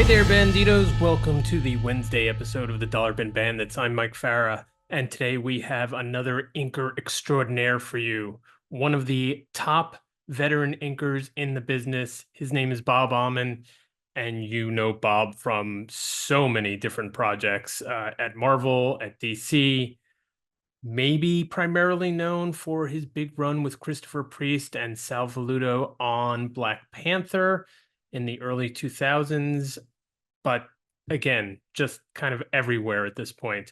Hey there, Banditos. Welcome to the Wednesday episode of the Dollar Bin Bandits. I'm Mike Farah, and today we have another inker extraordinaire for you. One of the top veteran inkers in the business. His name is Bob Almond, and you know Bob from so many different projects at Marvel, at DC, maybe primarily known for his big run with Christopher Priest and Sal Velluto on Black Panther in the early 2000s, but again, just kind of everywhere at this point.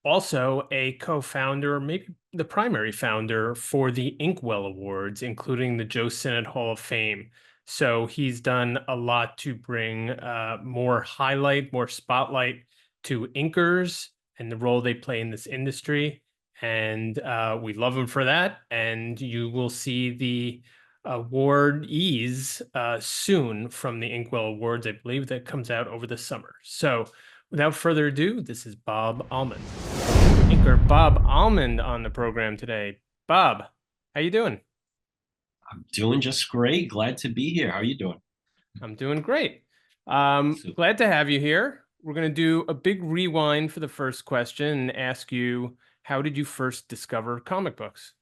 Also, a co-founder, maybe the primary founder for the Inkwell Awards, including the Joe Sinnott Hall of Fame. So he's done a lot to bring more highlight, more spotlight to inkers and the role they play in this industry. And we love him for that. And you will see the awardees soon from the Inkwell Awards. I believe that comes out over the summer. So without further ado, this is Bob Almond. Inker Bob Almond on the program today. Bob, how you doing? I'm doing just great. Glad to be here. How are you doing? I'm doing great. So, Glad to have you here. We're going to do a big rewind for the first question and ask you, how did you first discover comic books?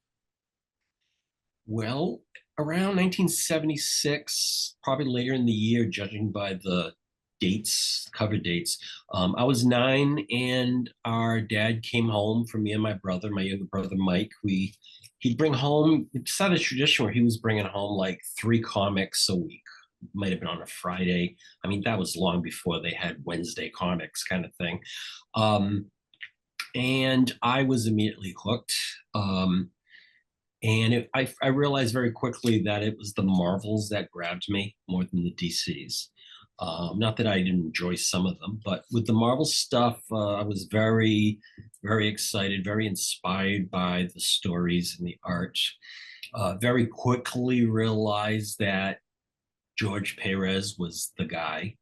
well, around 1976, probably later in the year, judging by the dates, cover dates, I was 9, and our dad came home for me and my brother, my younger brother Mike. He'd bring home. It started a tradition where he was bringing home like 3 comics a week. Might have been on a Friday. I mean, that was long before they had Wednesday comics kind of thing. Um, and I was immediately hooked. I realized very quickly that it was the Marvels that grabbed me more than the DCs. Not that I didn't enjoy some of them, but with the Marvel stuff, I was very, very excited, very inspired by the stories and the art. Very quickly realized that George Perez was the guy.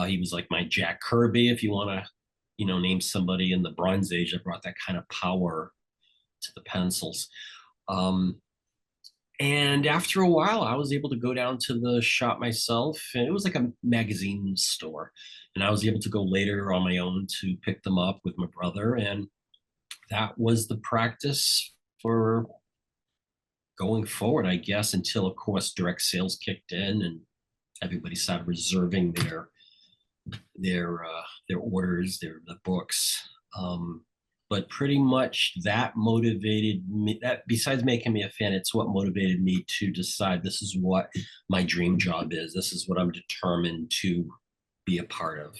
He was like my Jack Kirby, if you want to, name somebody in the Bronze Age that brought that kind of power to the pencils. Um, and after a while, I was able to go down to the shop myself, and it was like a magazine store. And I was able to go later on my own to pick them up with my brother. And that was the practice for going forward, I guess, until, of course, direct sales kicked in and everybody started reserving their orders, the books. But pretty much that motivated me. That besides making me a fan, it's what motivated me to decide this is what my dream job is. This is what I'm determined to be a part of.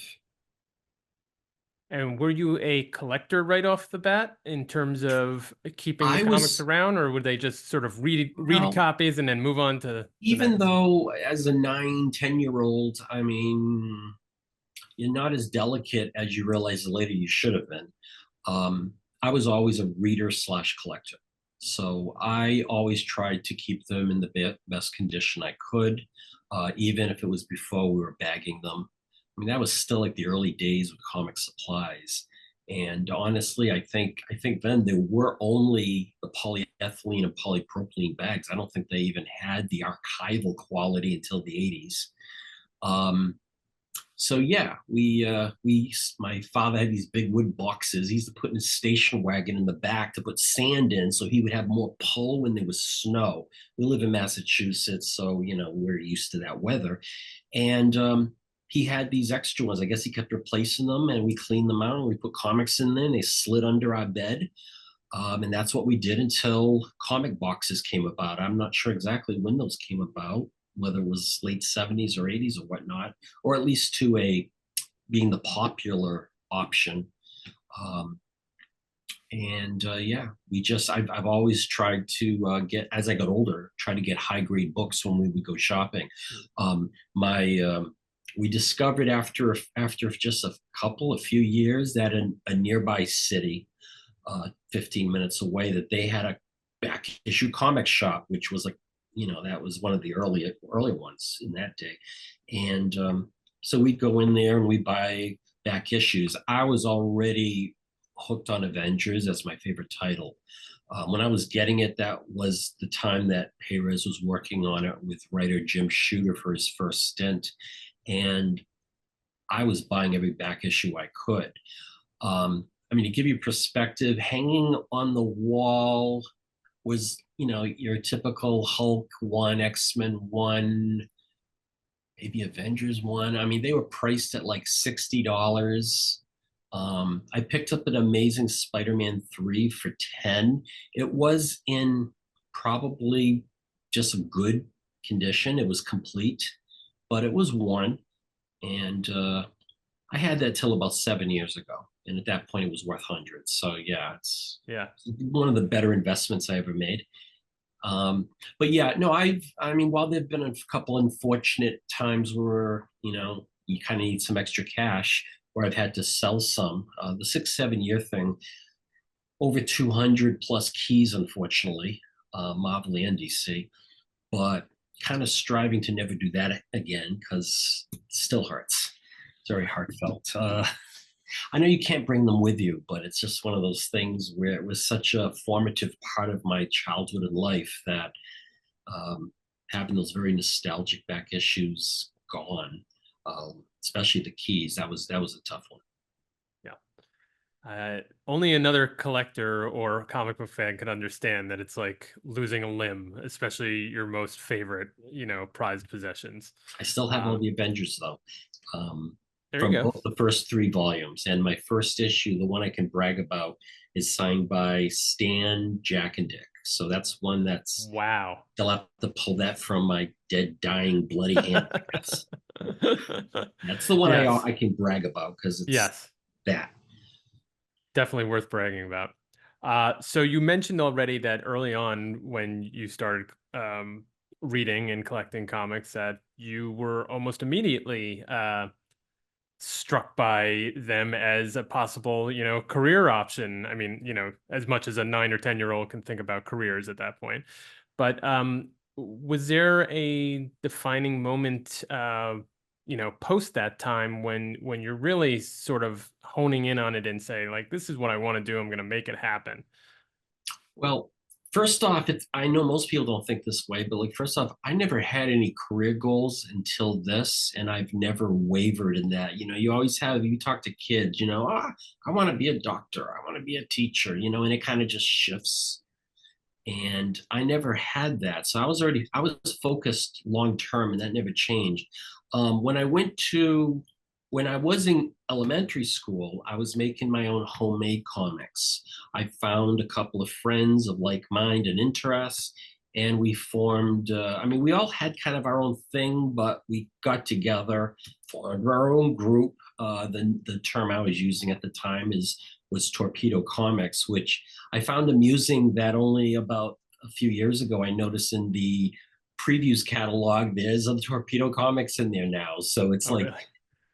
And were you a collector right off the bat in terms of keeping the I comics was around, or would they just sort of read well, copies and then move on to the even next? though as a 9, 10 year old, I mean, you're not as delicate as you realize later you should have been. Um, I was always a reader slash collector. So I always tried to keep them in the best condition I could, even if it was before we were bagging them. I mean, that was still like the early days with comic supplies. And honestly, I think then there were only the polyethylene and polypropylene bags. I don't think they even had the archival quality until the 80s. Um, so yeah, my father had these big wood boxes. He used to put in his station wagon in the back to put sand in, so he would have more pull when there was snow. We live in Massachusetts, so we're used to that weather. And he had these extra ones. I guess he kept replacing them, and we cleaned them out. And we put comics in there. And they slid under our bed, and that's what we did until comic boxes came about. I'm not sure exactly when those came about, whether it was late 70s or 80s or whatnot, or at least to a being the popular option. Um, and yeah, I've always tried to get, as I got older, try to get high grade books when we would go shopping. My We discovered after just a few years that in a nearby city, 15 minutes away, that they had a back issue comic shop, which was like, that was one of the early ones in that day. And so we'd go in there and we'd buy back issues. I was already hooked on Avengers as my favorite title. When I was getting it, that was the time that Perez was working on it with writer Jim Shooter for his first stint. And I was buying every back issue I could. I mean, to give you perspective, hanging on the wall was, your typical Hulk one, X-Men one, maybe Avengers one. I mean, they were priced at like $60. I picked up an Amazing Spider-Man 3 for 10. It was in probably just a good condition. It was complete, but it was worn. And I had that till about 7 years ago. And at that point, it was worth hundreds. So yeah, it's Yeah. one of the better investments I ever made. Um, but yeah, no, I mean, while there've been a couple unfortunate times where, you kind of need some extra cash, where I've had to sell some, the 6, 7 year thing, over 200 plus keys, unfortunately, Marvel and DC, but kind of striving to never do that again because it still hurts. It's very heartfelt. I know you can't bring them with you, but it's just one of those things where it was such a formative part of my childhood and life that having those very nostalgic back issues gone, especially the keys, that was a tough one. Yeah. Only another collector or comic book fan could understand that it's like losing a limb, especially your most favorite, prized possessions. I still have all Um, the Avengers though, um, there you from go. both the first three volumes, and my first issue, the one I can brag about, is signed by Stan, Jack, and Dick. So that's one that's Wow. they'll have to pull that from my dead, dying, bloody hand, I guess. That's the one I Yes. I can brag about because it's Yes. that. Definitely worth bragging about. So you mentioned already that early on when you started reading and collecting comics that you were almost immediately struck by them as a possible, career option. I mean, as much as a 9 or 10 year old can think about careers at that point. But was there a defining moment, post that time when you're really sort of honing in on it and say, like, this is what I want to do. I'm going to make it happen. Well, first off, I know most people don't think this way, but like first off, I never had any career goals until this, and I've never wavered in that. You always have you talk to kids, I want to be a doctor, I want to be a teacher, and it kind of just shifts. And I never had that. So I was focused long term, and that never changed. When I was in elementary school, I was making my own homemade comics. I found a couple of friends of like mind and interests, and we formed. I mean, we all had kind of our own thing, but we got together, formed our own group. The term I was using at the time was Torpedo Comics, which I found amusing that only about a few years ago I noticed in the previews catalog there's other Torpedo Comics in there now. So it's Oh, like really?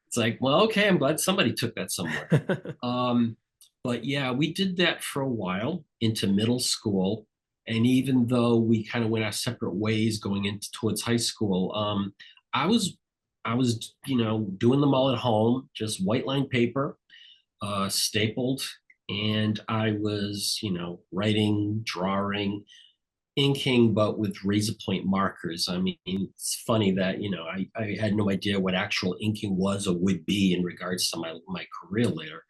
it's like, well, okay, I'm glad somebody took that somewhere. Um, but yeah, we did that for a while into middle school. And even though we kind of went our separate ways going into towards high school, I was I was, doing them all at home, just white line paper, stapled, and I was, writing, drawing, inking, but with razor point markers. I mean, it's funny that, I had no idea what actual inking was or would be in regards to my career later.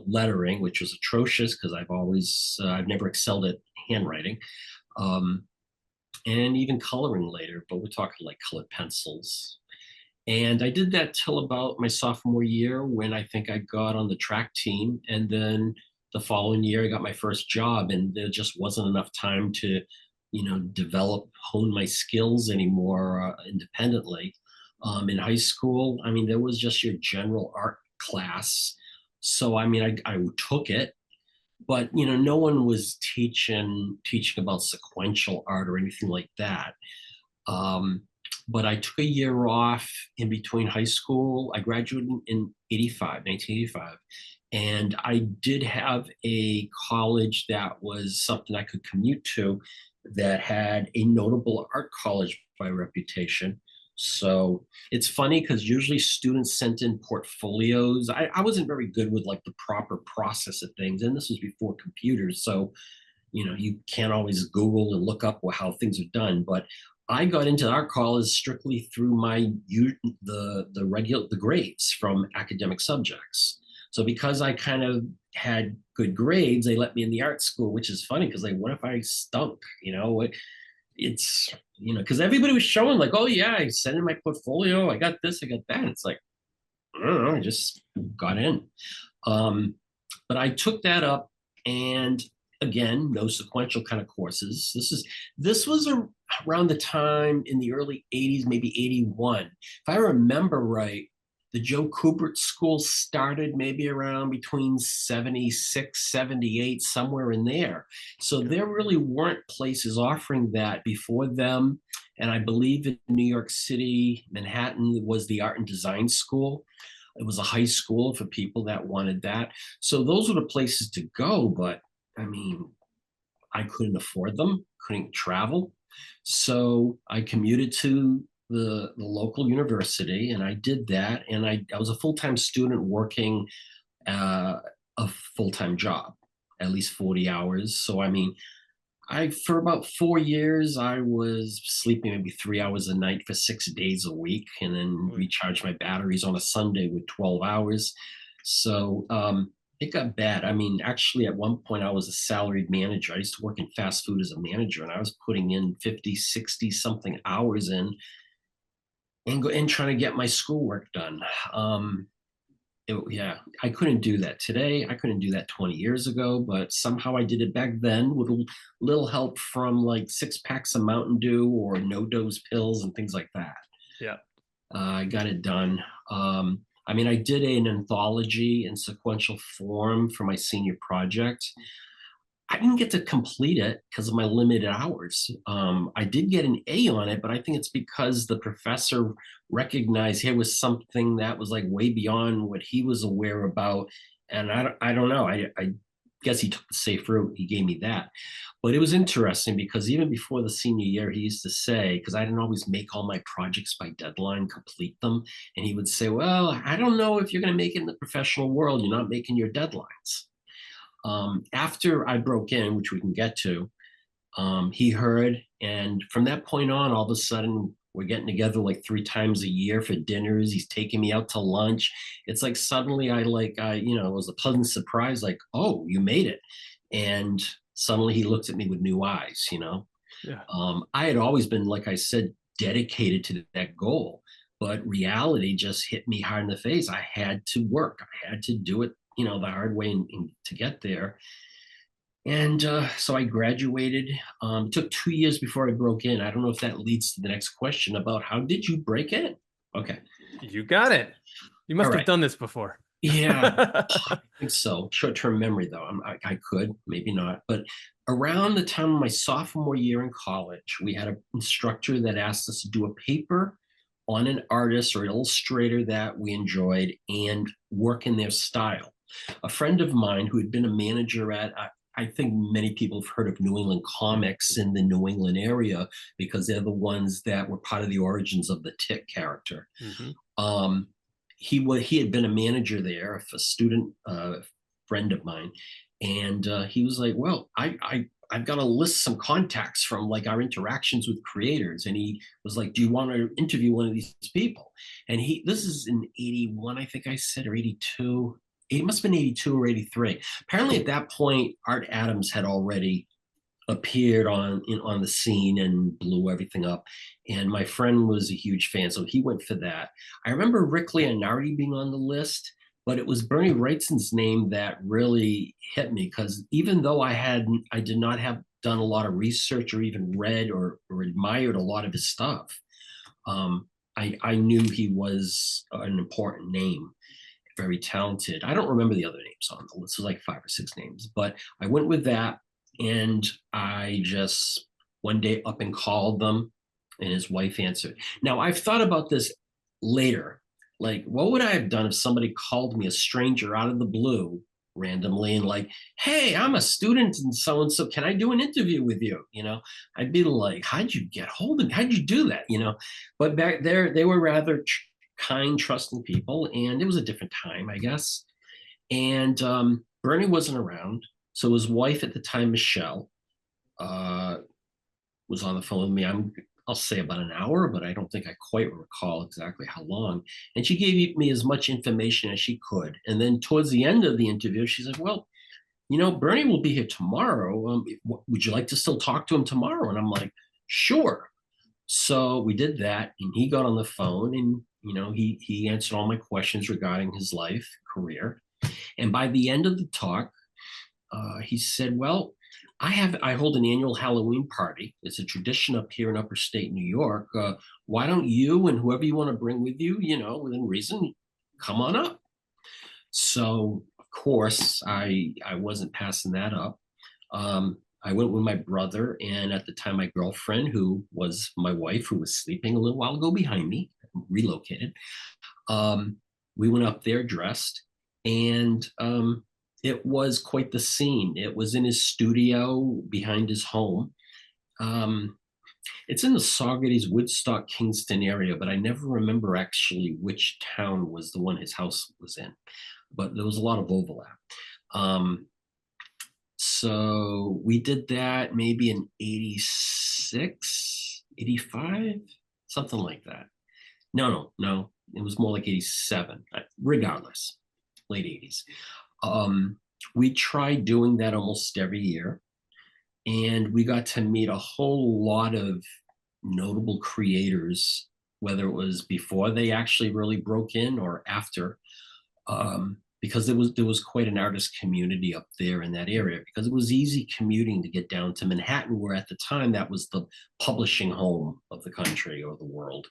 Lettering, which was atrocious because I've never excelled at handwriting. Um, and even coloring later, but we're talking like colored pencils. And I did that till about my sophomore year when I think I got on the track team. And then the following year, I got my first job, and there just wasn't enough time to, develop, hone my skills anymore independently. In high school, I mean, there was just your general art class. So, I mean, I took it, but, no one was teaching about sequential art or anything like that. Um, but I took a year off in between high school. I graduated in 1985. And I did have a college that was something I could commute to that had a notable art college by reputation. So it's funny because usually students sent in portfolios. I wasn't very good with like the proper process of things. And this was before computers. So you can't always Google and look up how things are done. But I got into art college strictly through the grades from academic subjects. So because I kind of had good grades, they let me in the art school, which is funny because like, what if I stunk? It's because everybody was showing like, oh yeah, I sent in my portfolio, I got this, I got that. It's like, I don't know, I just got in. Um, but I took that up, and again, no sequential kind of courses. This was around the time in the early 80s, maybe 81. If I remember right, the Joe Kubert School started maybe around between 76, 78, somewhere in there. So Yeah. there really weren't places offering that before them. And I believe in New York City, Manhattan was the Art and Design School. It was a high school for people that wanted that. So those were the places to go. But I mean, I couldn't afford them, couldn't travel. So I commuted to the local university, and I did that. And I was a full-time student working a full-time job, at least 40 hours. So I mean, I for about 4 years I was sleeping maybe 3 hours a night for 6 days a week, and then Mm. recharge my batteries on a Sunday with 12 hours. So it got bad. I mean, actually, at one point I was a salaried manager. I used to work in fast food as a manager, and I was putting in 50, 60 something hours in and trying to get my schoolwork done. Yeah, I couldn't do that today. I couldn't do that 20 years ago, but somehow I did it back then with a little help from like 6 packs of Mountain Dew or no dose pills and things like that. Yeah. I got it done. I mean, I did an anthology in sequential form for my senior project. I didn't get to complete it because of my limited hours. I did get an A on it, but I think it's because the professor recognized here was something that was like way beyond what he was aware about. And I don't know. I guess he took the safe route. He gave me that. But it was interesting because even before the senior year, he used to say, because I didn't always make all my projects by deadline, complete them. And he would say, well, I don't know if you're going to make it in the professional world. You're not making your deadlines. After I broke in, which we can get to, he heard, and from that point on, all of a sudden, we're getting together like 3 times a year for dinners. He's taking me out to lunch. It's like suddenly it was a pleasant surprise, like, oh, you made it. And suddenly he looks at me with new eyes, you know. Yeah. I had always been, like I said, dedicated to that goal, but reality just hit me hard in the face. I had to work. I had to do it, the hard way to get there. And so I graduated. It took 2 years before I broke in. I don't know if that leads to the next question about how did you break in? Okay. You got it. You All must have right. done this before. Yeah, I think so. Short-term memory, though. I could, maybe not. But around the time of my sophomore year in college, we had an instructor that asked us to do a paper on an artist or an illustrator that we enjoyed and work in their style. A friend of mine who had been a manager at, I think many people have heard of New England Comics in the New England area because they're the ones that were part of the origins of the Tick character. Hmm. Um, he had been a manager there, a student friend of mine, and he was like, "Well, I've got to list some contacts from like our interactions with creators," and he was like, "Do you want to interview one of these people?" And this is in 81, I think I said, or 82. It must have been 82 or 83. Apparently, at that point, Art Adams had already appeared on the scene and blew everything up. And my friend was a huge fan, so he went for that. I remember Rick Leonardi being on the list, but it was Bernie Wrightson's name that really hit me because even though I did not have done a lot of research or even read or admired a lot of his stuff, I knew he was an important name, very talented. I don't remember the other names on the list. It was like 5 or 6 names, but I went with that. And I just one day up and called them, and his wife answered. Now, I've thought about this later. Like, what would I have done if somebody called me, a stranger out of the blue, randomly, and like, hey, I'm a student and so, can I do an interview with you? I'd be like, how'd you get hold of me? How'd you do that? But back there, they were rather kind, trusting people, and it was a different time, I guess. And Bernie wasn't around. So his wife at the time, Michelle, was on the phone with me. I'm I'll say about an hour, but I don't think I quite recall exactly how long. And she gave me as much information as she could. And then towards the end of the interview, she said, well, Bernie will be here tomorrow. Would you like to still talk to him tomorrow? And I'm like, sure. So we did that, and he got on the phone, and he answered all my questions regarding his life, career. And by the end of the talk, he said, "Well, I hold an annual Halloween party. It's a tradition up here in Upper State New York. Why don't you and whoever you want to bring with you, within reason, come on up?" So of course, I wasn't passing that up. I went with my brother and at the time my girlfriend, who was my wife, who was sleeping a little while ago behind me, relocated. Um, we went up there dressed, and it was quite the scene. It was in his studio behind his home. Um, it's in the Saugerties, Woodstock, Kingston area, but I never remember actually which town was the one his house was in. But there was a lot of overlap. Um, so we did that maybe in 86, 85, something like that. No. It was more like 87. Regardless, late 80s. We tried doing that almost every year. And we got to meet a whole lot of notable creators, whether it was before they actually really broke in or after. Because there was quite an artist community up there in that area, because it was easy commuting to get down to Manhattan, where at the time that was the publishing home of the country or the world.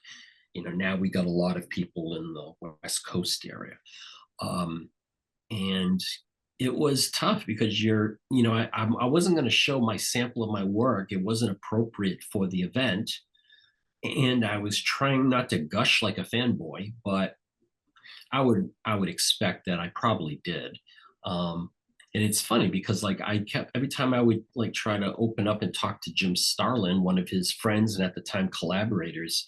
Now we got a lot of people in the West Coast area. And it was tough because I wasn't going to show my sample of my work. It wasn't appropriate for the event. And I was trying not to gush like a fanboy, but I would expect that I probably did. And it's funny because like I kept every time I would like try to open up and talk to Jim Starlin, one of his friends and at the time collaborators,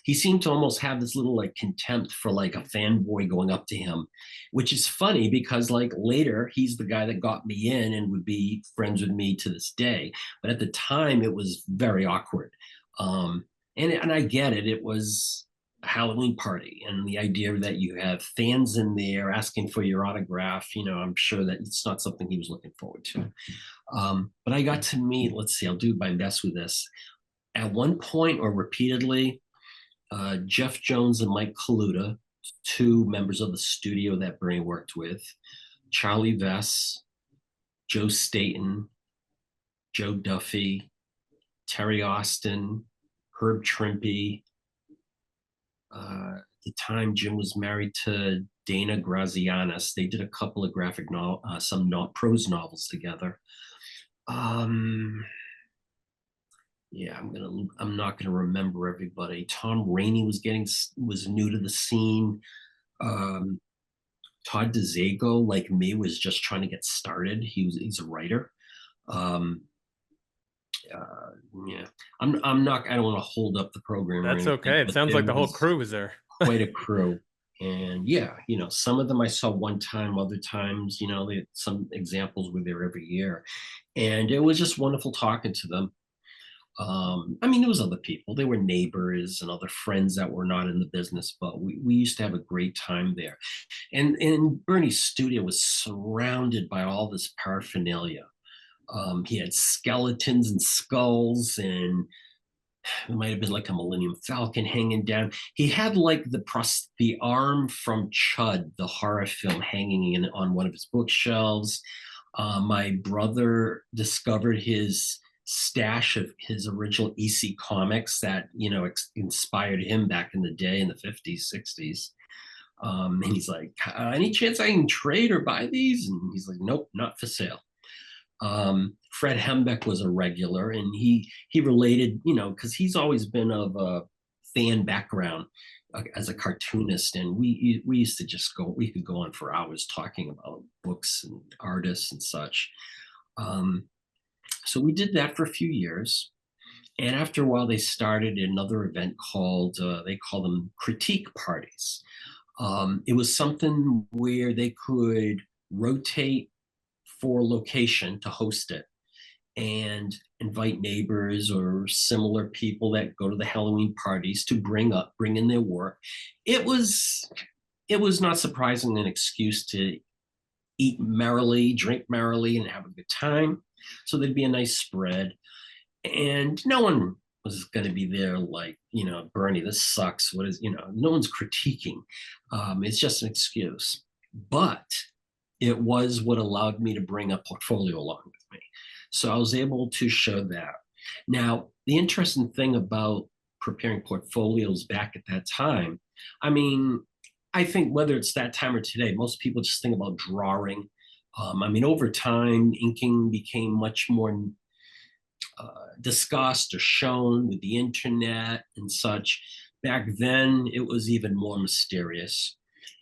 he seemed to almost have this little like contempt for like a fanboy going up to him, which is funny because like later he's the guy that got me in and would be friends with me to this day. But at the time it was very awkward. And I get it. It was a Halloween party, and the idea that you have fans in there asking for your autograph, I'm sure that it's not something he was looking forward to. But I got to meet, let's see, I'll do my best with this. At one point or repeatedly, Jeff Jones and Mike Kaluta, two members of the studio that Bernie worked with, Charlie Vess, Joe Staten, Joe Duffy, Terry Austin, Herb Trimpe. At the time, Jim was married to Dana Grazianis. They did a couple of graphic prose novels together. Yeah, I'm not gonna remember everybody. Tom Rainey was new to the scene. Um, Todd DeZago, like me, was just trying to get started. He's a writer. Um, yeah, I'm not. I don't want to hold up the program or That's anything, okay. It but sounds there like the whole was crew was there. quite a crew. And yeah, some of them I saw one time, other times, some examples were there every year. And it was just wonderful talking to them. I mean, there was other people. They were neighbors and other friends that were not in the business, but we used to have a great time there. And Bernie's studio was surrounded by all this paraphernalia. He had skeletons and skulls, and it might have been like a Millennium Falcon hanging down. He had like the arm from Chud, the horror film, hanging in on one of his bookshelves. My brother discovered his stash of his original EC comics that inspired him back in the day in the 50s, 60s. And he's like, any chance I can trade or buy these? And he's like, nope, not for sale. Fred Hembeck was a regular, and he related, because he's always been of a fan background as a cartoonist, and we used to we could go on for hours talking about books and artists and such. So we did that for a few years, and after a while, they started another event called they call them critique parties. It was something where they could rotate for location to host it. And invite neighbors or similar people that go to the Halloween parties to bring in their work. It was it was not surprisingly an excuse to eat merrily, drink merrily, and have a good time. So there'd be a nice spread, and no one was going to be there like, Bernie, this sucks. What is, no one's critiquing. It's just an excuse. But it was what allowed me to bring a portfolio along with me. So I was able to show that. Now, the interesting thing about preparing portfolios back at that time, I mean, I think whether it's that time or today, most people just think about drawing. I mean, over time, inking became much more discussed or shown with the internet and such. Back then, it was even more mysterious.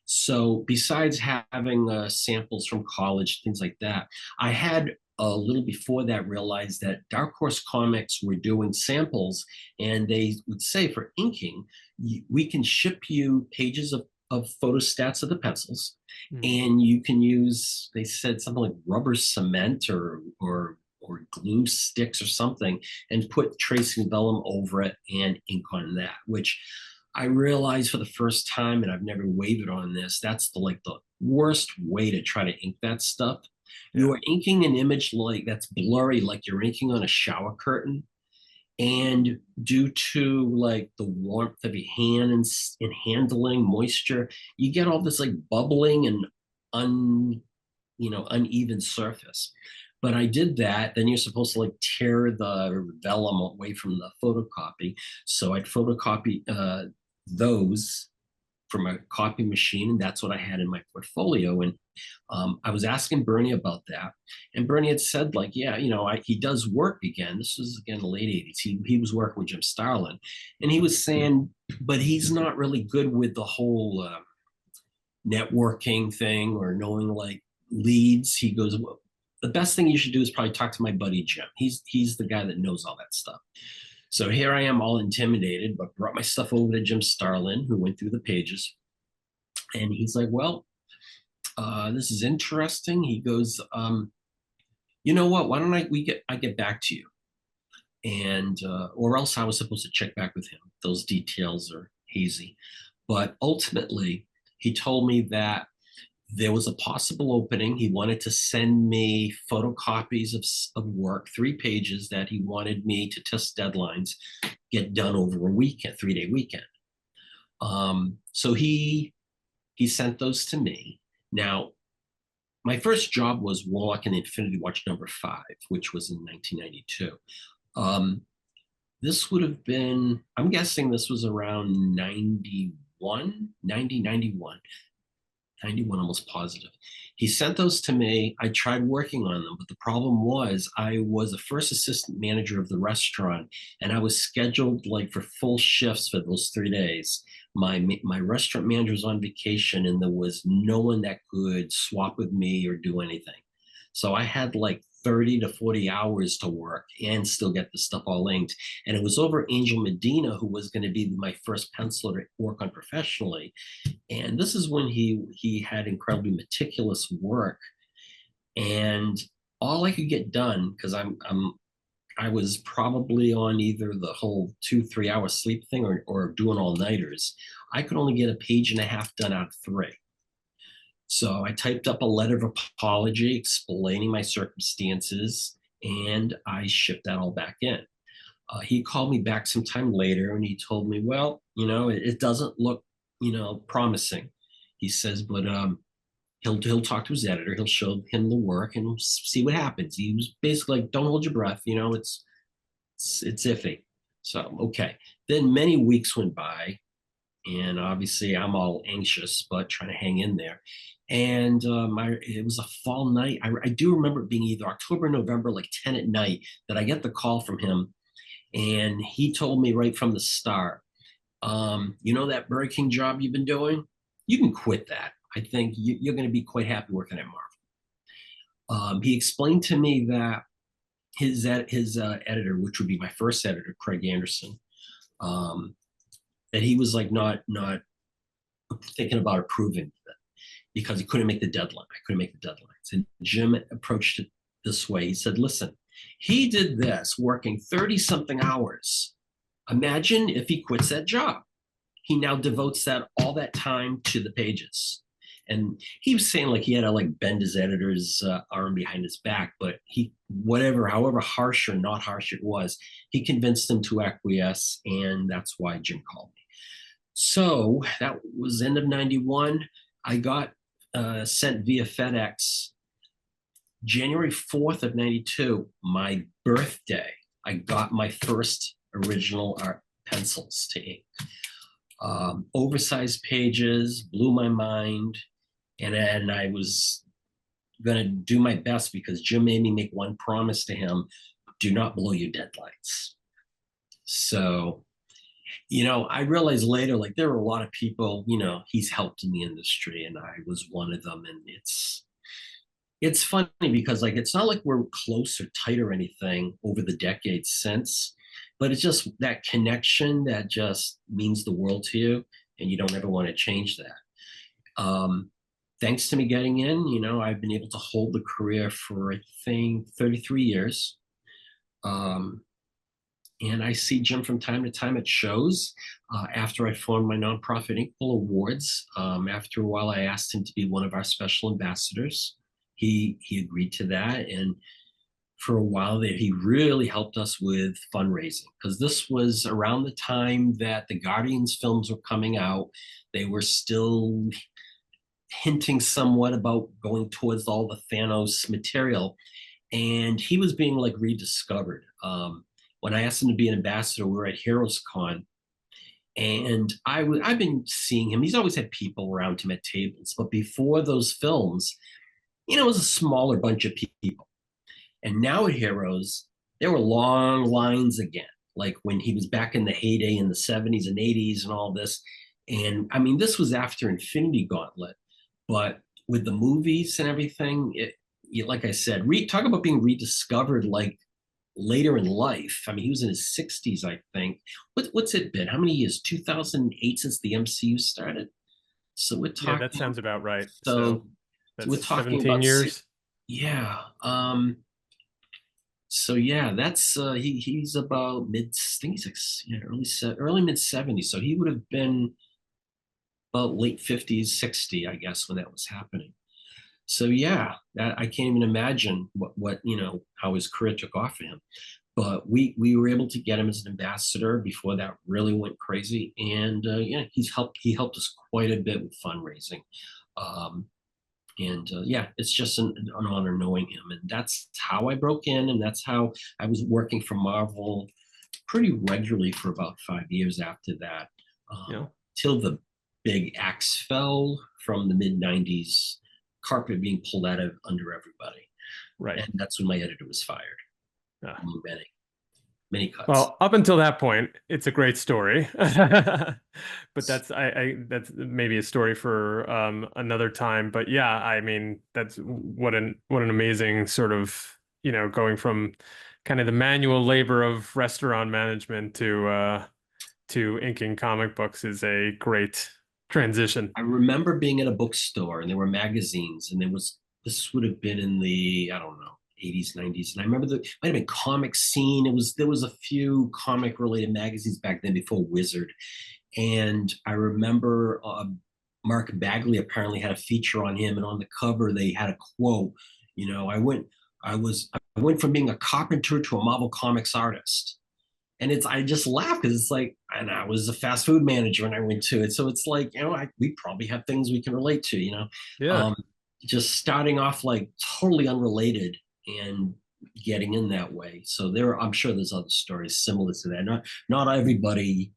So, besides having samples from college, things like that, I had a little before that realized that Dark Horse Comics were doing samples, and they would say for inking, we can ship you pages of photostats of the pencils, and you can use, they said something like rubber cement or glue sticks or something, and put tracing vellum over it and ink on that, which I realized for the first time, and I've never wavered on this, that's the worst way to try to ink that stuff. You are inking an image like that's blurry, like you're inking on a shower curtain. And due to like the warmth of your hand and handling moisture, you get all this like bubbling and uneven surface. But I did that. Then you're supposed to like tear the vellum away from the photocopy. So I'd photocopy those from a copy machine, and that's what I had in my portfolio. And I was asking Bernie about that, and Bernie had said, like, yeah, he does work again. This was again the late '80s. He was working with Jim Starlin, and he was saying, but he's not really good with the whole networking thing or knowing like leads. He goes, well, the best thing you should do is probably talk to my buddy Jim. He's the guy that knows all that stuff. So here I am, all intimidated, but brought my stuff over to Jim Starlin, who went through the pages, and he's like, well, this is interesting. He goes, you know what? Why don't I get back to you? And or else I was supposed to check back with him. Those details are hazy, but ultimately he told me that there was a possible opening. He wanted to send me photocopies of work, 3 pages that he wanted me to test deadlines, get done over a weekend, 3-day weekend. So he sent those to me. Now, my first job was Warlock and Infinity Watch #5, which was in 1992. This would have been, I'm guessing this was around 91, 90, 91. 91, almost positive. He sent those to me. I tried working on them, but the problem was I was a first assistant manager of the restaurant, and I was scheduled like for full shifts for those 3 days. My restaurant manager was on vacation, and there was no one that could swap with me or do anything. So I had like 30 to 40 hours to work and still get the stuff all inked. And it was over Angel Medina, who was going to be my first penciler to work on professionally. And this is when he had incredibly meticulous work. And all I could get done, because I was probably on either the whole 2-3 hour sleep thing or doing all nighters. I could only get a page and a half done out of 3. So I typed up a letter of apology explaining my circumstances, and I shipped that all back in. He called me back sometime later, and he told me, well, it doesn't look, promising. He says, but he'll talk to his editor, he'll show him the work and see what happens. He was basically like, don't hold your breath, it's iffy. So okay. Then many weeks went by, and obviously I'm all anxious but trying to hang in there. And it was a fall night. I do remember it being either October or November, like 10 at night, that I get the call from him, and he told me right from the start, that Burger King job you've been doing, you can quit that. I think you're going to be quite happy working at Marvel. He explained to me that his editor, which would be my first editor, Craig Anderson, that he was like not thinking about approving it because he couldn't make the deadline. I couldn't make the deadlines. And Jim approached it this way. He said, listen, He did this working 30 something hours. Imagine if he quits that job. He now devotes that all that time to the pages. And he was saying like he had to like bend his editor's arm behind his back, but he, whatever, however harsh or not harsh it was, he convinced them to acquiesce, and that's why Jim called me. So that was end of '91. I got sent via FedEx January 4th of '92, my birthday. I got my first original art pencils to ink. Oversized pages, blew my mind. And I was going to do my best because Jim made me make one promise to him: do not blow your deadlines. So, I realized later, like, there were a lot of people, he's helped in the industry, and I was one of them. And it's funny because, like, it's not like we're close or tight or anything over the decades since, but it's just that connection that just means the world to you, and you don't ever want to change that. Thanks to me getting in, I've been able to hold the career for, I think, 33 years. And I see Jim from time to time at shows. After I formed my nonprofit Inkwell Awards, after a while, I asked him to be one of our special ambassadors. He agreed to that, and for a while there, he really helped us with fundraising, because this was around the time that the Guardians films were coming out. They were still hinting somewhat about going towards all the Thanos material, and he was being like rediscovered. When I asked him to be an ambassador, we were at Heroes Con, and I've been seeing him. He's always had people around him at tables, but before those films, it was a smaller bunch of people. And now at Heroes, there were long lines again, like when he was back in the heyday in the '70s and '80s and all this. And I mean, this was after Infinity Gauntlet, but with the movies and everything, like I said, talk about being rediscovered like later in life. I mean, he was in his 60s, I think. What's it been? How many years? 2008 since the MCU started. So we're Yeah, that talking. sounds about right. So So, so that's we're talking 17 about years. yeah. So yeah, that's he's about mid. I think he's like, early mid '70s. So he would have been about late '50s, '60, I guess, when that was happening. So yeah, I can't even imagine what how his career took off for him. But we were able to get him as an ambassador before that really went crazy, and yeah, he helped us quite a bit with fundraising. Um, and yeah, it's just an honor knowing him, and that's how I broke in, and that's how I was working for Marvel pretty regularly for about 5 years after that, Yeah. till the big axe fell from the mid '90s, carpet being pulled out of under everybody, Right. and that's when my editor was fired. Yeah. Many many cuts. Well, up until that point, it's a great story. But that's maybe a story for another time. But yeah, I mean, that's what an amazing sort of, going from kind of the manual labor of restaurant management to inking comic books is a great transition. I remember being in a bookstore and there were magazines, and this would have been in the, I don't know, '80s, '90s. And I remember might have been Comic Scene. There was a few comic related magazines back then before Wizard. And I remember Mark Bagley apparently had a feature on him, and on the cover they had a quote. I went from being a carpenter to a Marvel Comics artist. And I just laugh because it's like, and I was a fast food manager when I went to it. So it's like, we probably have things we can relate to, Yeah. um, just starting off like totally unrelated and getting in that way. So I'm sure there's other stories similar to that. Not everybody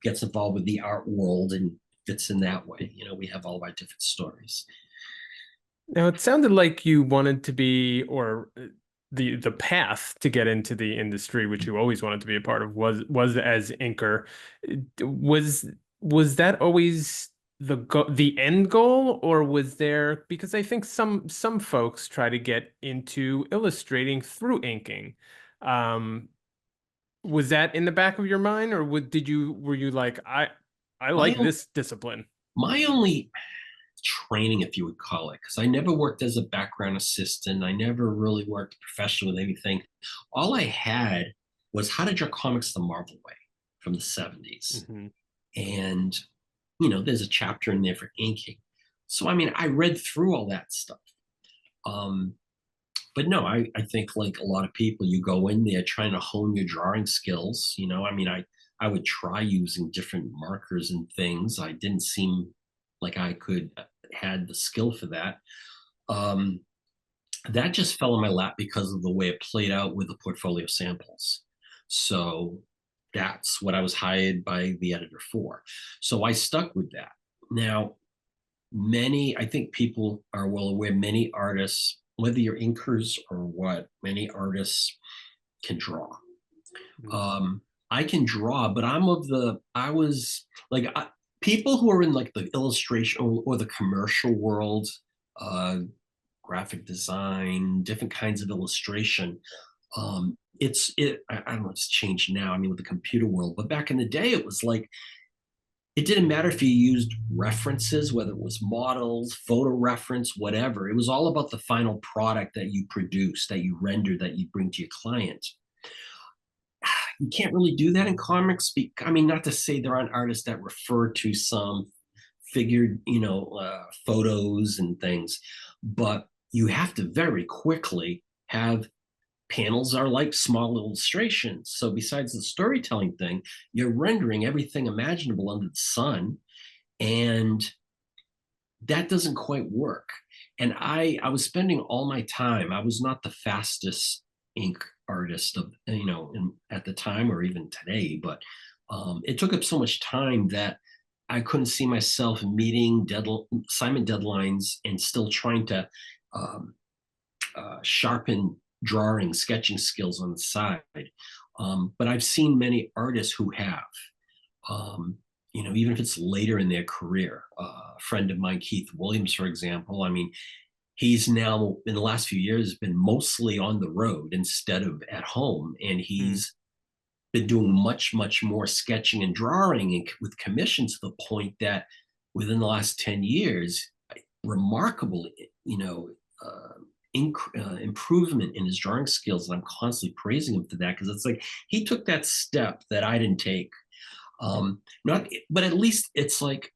gets involved with the art world and fits in that way. We have all of our different stories. Now it sounded like you wanted to be, or the path to get into the industry, which you always wanted to be a part of, was as inker. Was was that always the end goal, or was there, because I think some folks try to get into illustrating through inking. Um, was that in the back of your mind, or were you like, I My like this discipline? my only training, if you would call it, because I never worked as a background assistant. I never really worked professionally with anything. All I had was how to draw comics the Marvel way from the 70s. Hmm. And, there's a chapter in there for inking. So, I mean, I read through all that stuff. Um, but no, I think like a lot of people, you go in there trying to hone your drawing skills. I mean, I would try using different markers and things. I didn't seem like I could had the skill for that. Um, that just fell in my lap because of the way it played out with the portfolio samples. So that's what I was hired by the editor for. So I stuck with that. Now, I think people are well aware, many artists, whether you're inkers or what, many artists can draw. Um, I can draw, but I was like, people who are in like the illustration or the commercial world, uh, graphic design, different kinds of illustration. I don't know, it's changed now. I mean, with the computer world, but back in the day, it was like it didn't matter if you used references, whether it was models, photo reference, whatever. It was all about the final product that you produce, that you render, that you bring to your client. You can't really do that in comics. I mean, not to say there aren't artists that refer to some figured, photos and things, but you have to very quickly have panels are like small illustrations. So besides the storytelling thing, you're rendering everything imaginable under the sun, and that doesn't quite work. And I was spending all my time. I was not the fastest ink artist at the time or even today, but it took up so much time that I couldn't see myself meeting assignment deadlines and still trying to um, sharpen drawing, sketching skills on the side. But I've seen many artists who have, even if it's later in their career. A friend of mine, Keith Williams, for example, I mean, he's now in the last few years been mostly on the road instead of at home. And Hmm. he's been doing much, much more sketching and drawing and with commissions to the point that within the last 10 years, remarkable, uh, improvement in his drawing skills. And I'm constantly praising him for that because it's like he took that step that I didn't take. Not, but at least it's like,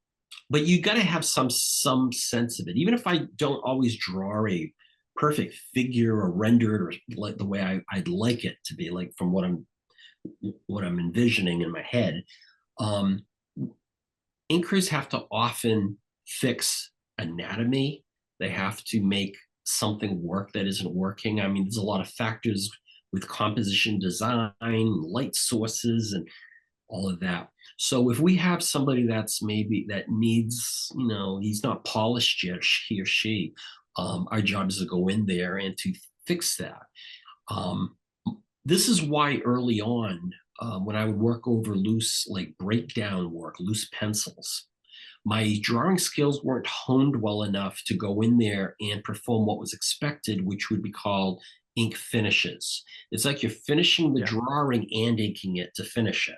but you got to have some sense of it. Even if I don't always draw a perfect figure or render it or like the way I'd like it to be, like from what I'm envisioning in my head. Um, Inkers have to often fix anatomy. They have to make something work that isn't working. I mean, there's a lot of factors with composition design, light sources, and all of that. So if we have somebody that's maybe that needs, he's not polished yet, he or she, our job is to go in there and to fix that. Um, this is why early on, when I would work over loose, like breakdown work, loose pencils, my drawing skills weren't honed well enough to go in there and perform what was expected, which would be called ink finishes. It's like you're finishing the Yeah. drawing and inking it to finish it.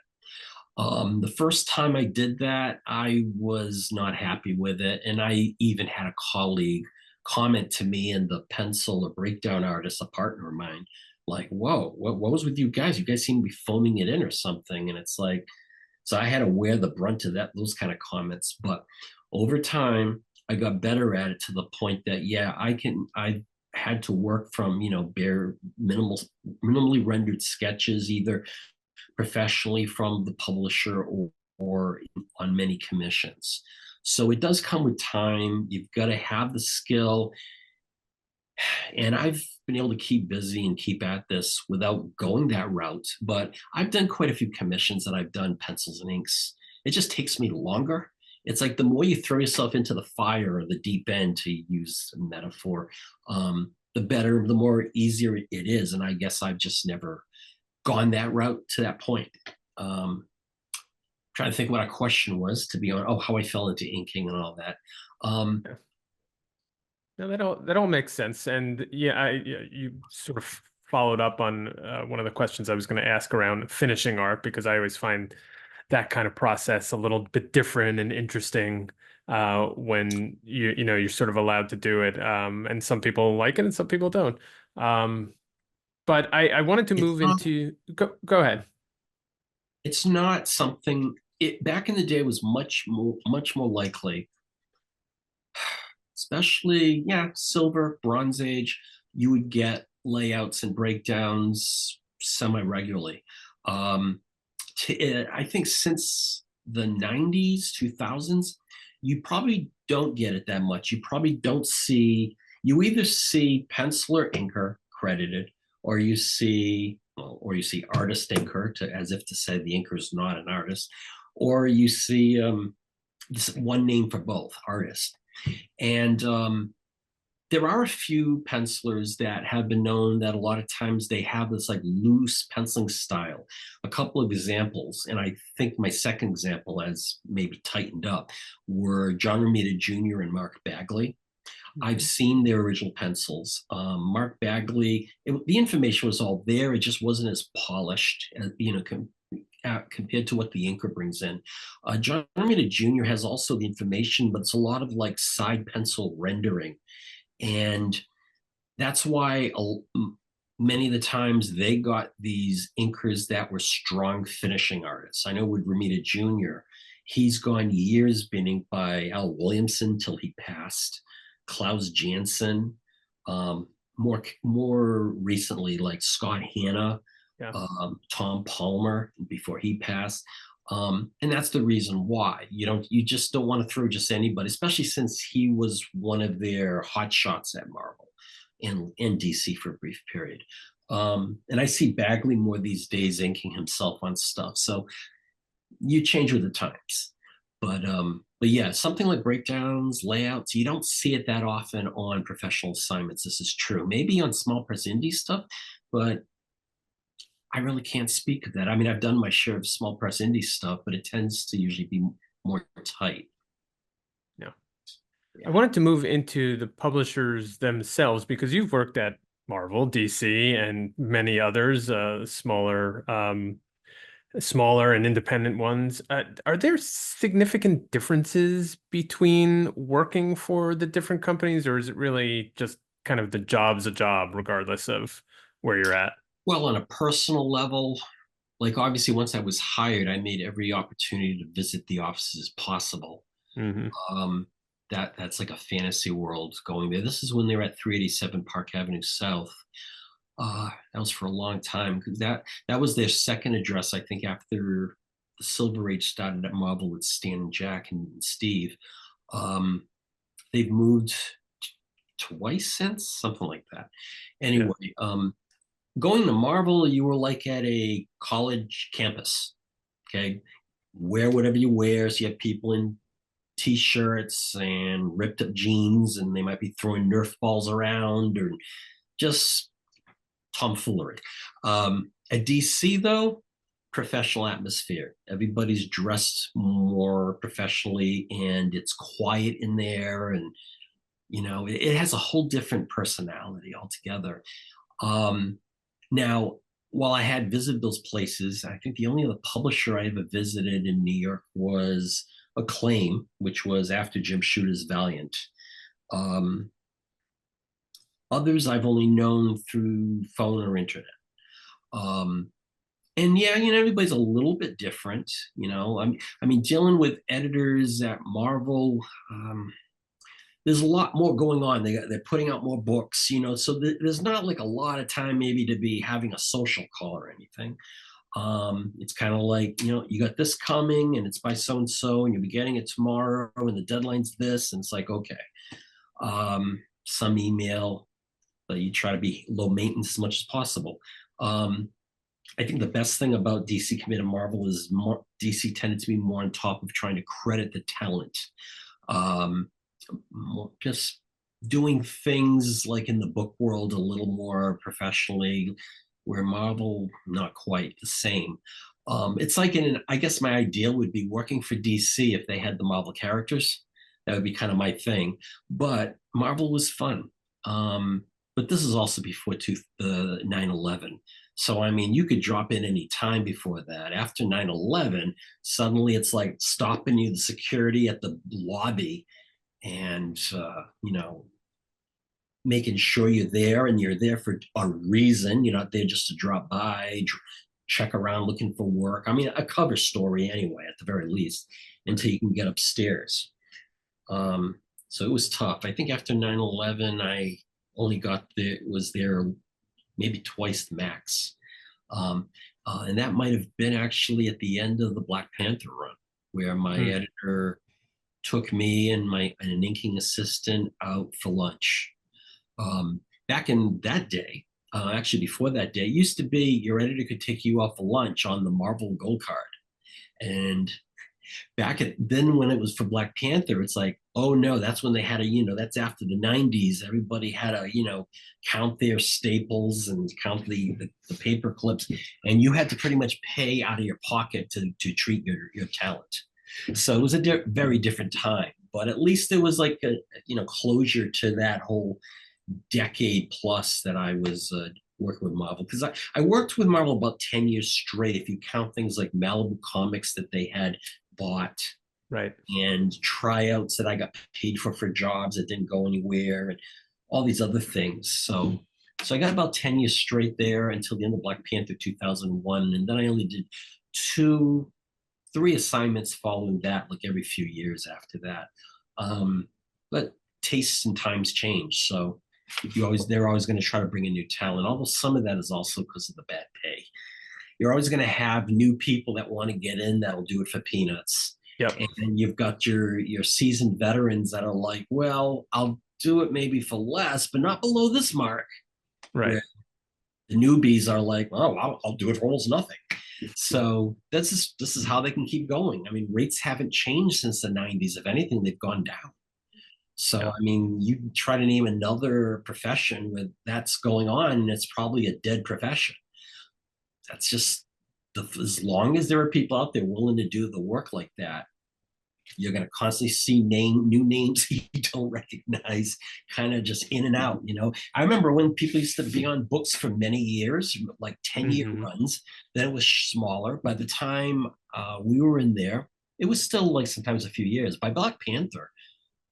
The first time I did that, I was not happy with it. And I even had a colleague comment to me and the pencil or breakdown artist, a partner of mine, like, whoa, what was with you guys? You guys seem to be foaming it in or something. And it's like, so I had to wear the brunt of those kind of comments. But over time, I got better at it to the point that, yeah, I had to work from, bare minimally rendered sketches, either professionally from the publisher or on many commissions. So it does come with time. You've got to have the skill. And I've been able to keep busy and keep at this without going that route. But I've done quite a few commissions that I've done pencils and inks. It just takes me longer. It's like the more you throw yourself into the fire or the deep end, to use a metaphor, the better, the more easier it is. And I guess I've just never gone that route to that point. Trying to think what a question was, to be honest. Oh, how I fell into inking and all that. Um, Yeah. No, that all makes sense. And yeah, you sort of followed up on one of the questions I was going to ask around finishing art, because I always find that kind of process a little bit different and interesting. when you're sort of allowed to do it. And some people like it and some people don't. Um, but I wanted to It's move not into go ahead. it's not something it back in the day was much more likely, especially yeah, silver, bronze age, you would get layouts and breakdowns semi-regularly. Um, I think since the 90s, 2000s, you probably don't get it that much. You probably don't see, you either see penciler inker credited, or you see artist inker to, as if to say the inker is not an artist, or you see one name for both artist. And there are a few pencilers that have been known that a lot of times they have this like loose penciling style. A couple of examples, and I think my second example has maybe tightened up, were John Romita Jr. and Mark Bagley. I've Mhm. seen their original pencils. Mark Bagley, the information was all there. It just wasn't as polished, compared to what the inker brings in. John Romita Jr. has also the information, but it's a lot of like side pencil rendering, and that's why many of the times they got these inkers that were strong finishing artists. I know with Ramita Jr., he's gone years being inked by Al Williamson till he passed, Klaus Janson, more recently like Scott Hanna, Yeah. Tom Palmer before he passed. And that's the reason why you just don't want to throw just anybody, especially since he was one of their hot shots at Marvel in DC for a brief period. And I see Bagley more these days inking himself on stuff. So you change with the times. But yeah, something like breakdowns, layouts, you don't see it that often on professional assignments. This is true. Maybe on small press indie stuff, but I really can't speak of that. I mean, I've done my share of small press indie stuff, but it tends to usually be more tight. Yeah. I Yeah. wanted to move into the publishers themselves because you've worked at Marvel, DC, and many others, smaller and independent ones. Are there significant differences between working for the different companies, or is it really just kind of the job's a job, regardless of where you're at? Well, on a personal level, like obviously once I was hired, I made every opportunity to visit the offices possible. Hmm. Um, that's like a fantasy world going there. This is when they were at 387 Park Avenue South. That was for a long time because that was their second address, I think, after the Silver Age started at Marvel with Stan and Jack and Steve. Um, they've moved twice since, something like that. Yeah. Anyway, going to Marvel, you were like at a college campus. Okay, wear whatever you wear. So you have people in t-shirts and ripped up jeans, and they might be throwing Nerf balls around or just tomfoolery. At DC, though, professional atmosphere. Everybody's dressed more professionally, and it's quiet in there, and it has a whole different personality altogether. Um, Now, while I had visited those places, I think the only other publisher I ever visited in New York was Acclaim, which was after Jim Shooter's Valiant. Um, Others I've only known through phone or internet. Um, and yeah, everybody's a little bit different. I mean, dealing with editors at Marvel, there's a lot more going on. They're putting out more books, so there's not like a lot of time maybe to be having a social call or anything. It's kind of like, you got this coming and it's by so and so, and you'll be getting it tomorrow, and the deadline's this, and it's like, okay, some email, but you try to be low maintenance as much as possible. Um, I think the best thing about DC compared to Marvel is more DC tended to be more on top of trying to credit the talent. Um, just doing things like in the book world a little more professionally, where Marvel not quite the same. It's like I guess my ideal would be working for DC if they had the Marvel characters. That would be kind of my thing. But Marvel was fun. But this is also before 9/11. So, I mean, you could drop in any time before that. After 9/11, suddenly it's like stopping you, the security at the lobby, and, making sure you're there and you're there for a reason. You're not there just to drop by, check around looking for work. I mean, a cover story anyway, at the very least, until you can get upstairs. So it was tough. I think after 9/11, I only got there, was there maybe twice the max. Um, and that might have been actually at the end of the Black Panther run, where my Hmm. editor took me and an inking assistant out for lunch. Back in that day, actually before that day, it used to be your editor could take you out for lunch on the Marvel Gold Card. And back at then when it was for Black Panther, it's like, oh no, that's when they had that's after the 90s. Everybody had to, count their staples and count the paper clips, and you had to pretty much pay out of your pocket to treat your talent. So it was a very different time, but at least there was like a closure to that whole decade plus that I was working with Marvel, because I worked with Marvel about 10 years straight if you count things like Malibu Comics that they had bought, Right. and tryouts that I got paid for jobs that didn't go anywhere, and all these other things. So I got about 10 years straight there until the end of Black Panther 2001. And then I only did three assignments following that, like every few years after that. But tastes and times change. So they're always going to try to bring in new talent. Although some of that is also because of the bad pay. You're always going to have new people that want to get in that'll do it for peanuts. Yep. And you've got your seasoned veterans that are like, well, I'll do it maybe for less, but not below this mark. Right. Where the newbies are like, oh, I'll do it for almost nothing. So this is how they can keep going. I mean, rates haven't changed since the 90s. If anything, they've gone down. So, Yeah. I mean, you try to name another profession where that's going on, and it's probably a dead profession. That's just as long as there are people out there willing to do the work like that, you're going to constantly see new names you don't recognize, kind of just in and out. I remember when people used to be on books for many years, like 10-year Hmm. runs. Then it was smaller. By the time we were in there, it was still like sometimes a few years. By Black Panther,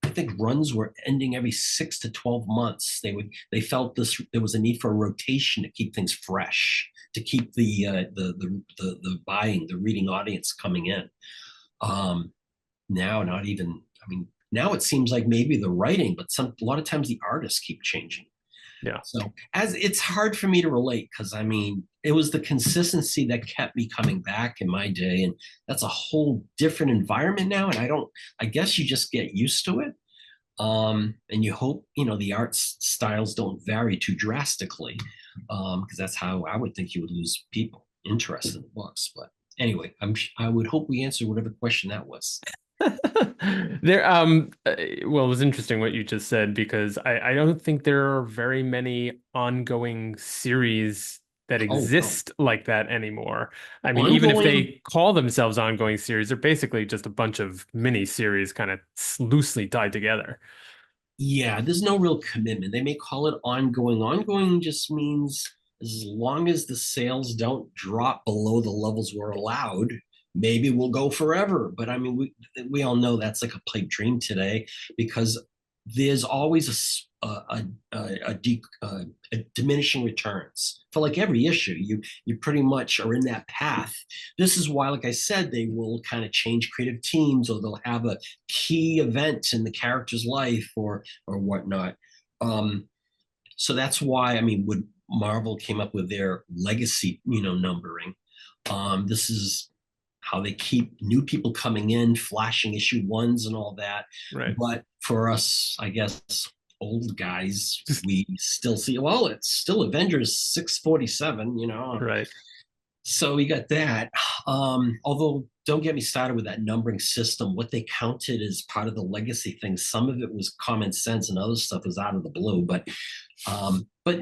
I think runs were ending every 6 to 12 months. They felt there was a need for a rotation to keep things fresh, to keep the buying, the reading audience coming in. Um, Now, not even. I mean, now it seems like maybe the writing, but a lot of times the artists keep changing. Yeah. So as it's hard for me to relate, because I mean, it was the consistency that kept me coming back in my day, and that's a whole different environment now. And I guess you just get used to it. And you hope the art styles don't vary too drastically, because that's how I would think you would lose people interested in the books. But anyway, I would hope we answered whatever question that was. There, well, it was interesting what you just said because I don't think there are very many ongoing series that Oh no, exist like that anymore. I mean, even if ongoing. they call themselves ongoing series, they're basically just a bunch of mini series kind of loosely tied together. Yeah, there's no real commitment. They may call it ongoing. Ongoing just means as long as the sales don't drop below the levels we're allowed, maybe we'll go forever. But I mean, we all know that's like a pipe dream today, because there's always a diminishing returns for like every issue. You pretty much are in that path. This is why, like I said, they will kind of change creative teams, or they'll have a key event in the character's life, or whatnot. Um, so that's why, I mean, when Marvel came up with their legacy, numbering, this is how they keep new people coming in, flashing issue ones and all that. Right. But for us, I guess, old guys, we still see, well, it's still Avengers 647, Right. so we got that. Although, don't get me started with that numbering system. What they counted as part of the legacy thing, some of it was common sense, and other stuff was out of the blue. But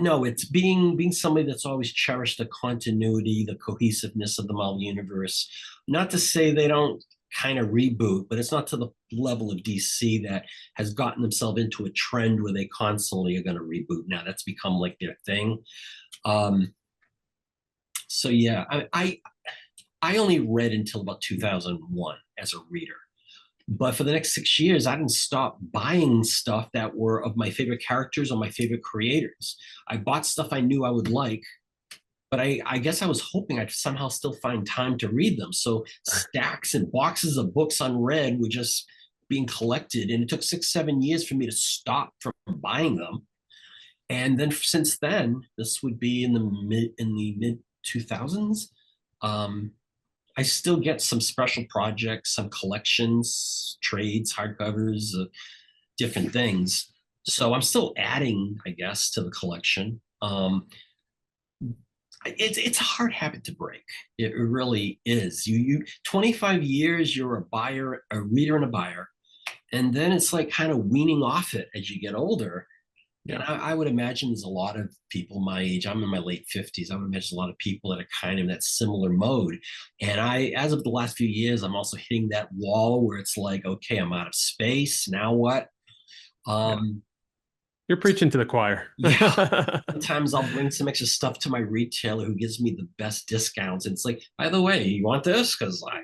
no, it's being somebody that's always cherished the continuity, the cohesiveness of the Marvel universe. Not to say they don't kind of reboot, but it's not to the level of DC that has gotten themselves into a trend where they constantly are going to reboot. Now that's become like their thing. Um, So yeah, I only read until about 2001 as a reader. But for the next 6 years, I didn't stop buying stuff that were of my favorite characters or my favorite creators. I bought stuff I knew I would like, but I guess I was hoping I'd somehow still find time to read them. So stacks and boxes of books unread were just being collected. And it took 6, 7 years for me to stop from buying them. And then since then, this would be in the mid 2000s. Um, I still get some special projects, some collections, trades, hardcovers, different things. So I'm still adding, I guess, to the collection. It's a hard habit to break. It really is. You 25 years, you're a buyer, a reader, and a buyer, and then it's like kind of weaning off it as you get older. And Yeah. I would imagine there's a lot of people my age. I'm in my late 50s. I would imagine a lot of people that are kind of in that similar mode. And as of the last few years, I'm also hitting that wall where it's like, okay, I'm out of space. Now what? Yeah. Um, You're preaching to the choir. yeah. Sometimes I'll bring some extra stuff to my retailer who gives me the best discounts. And it's like, by the way, you want this? Because I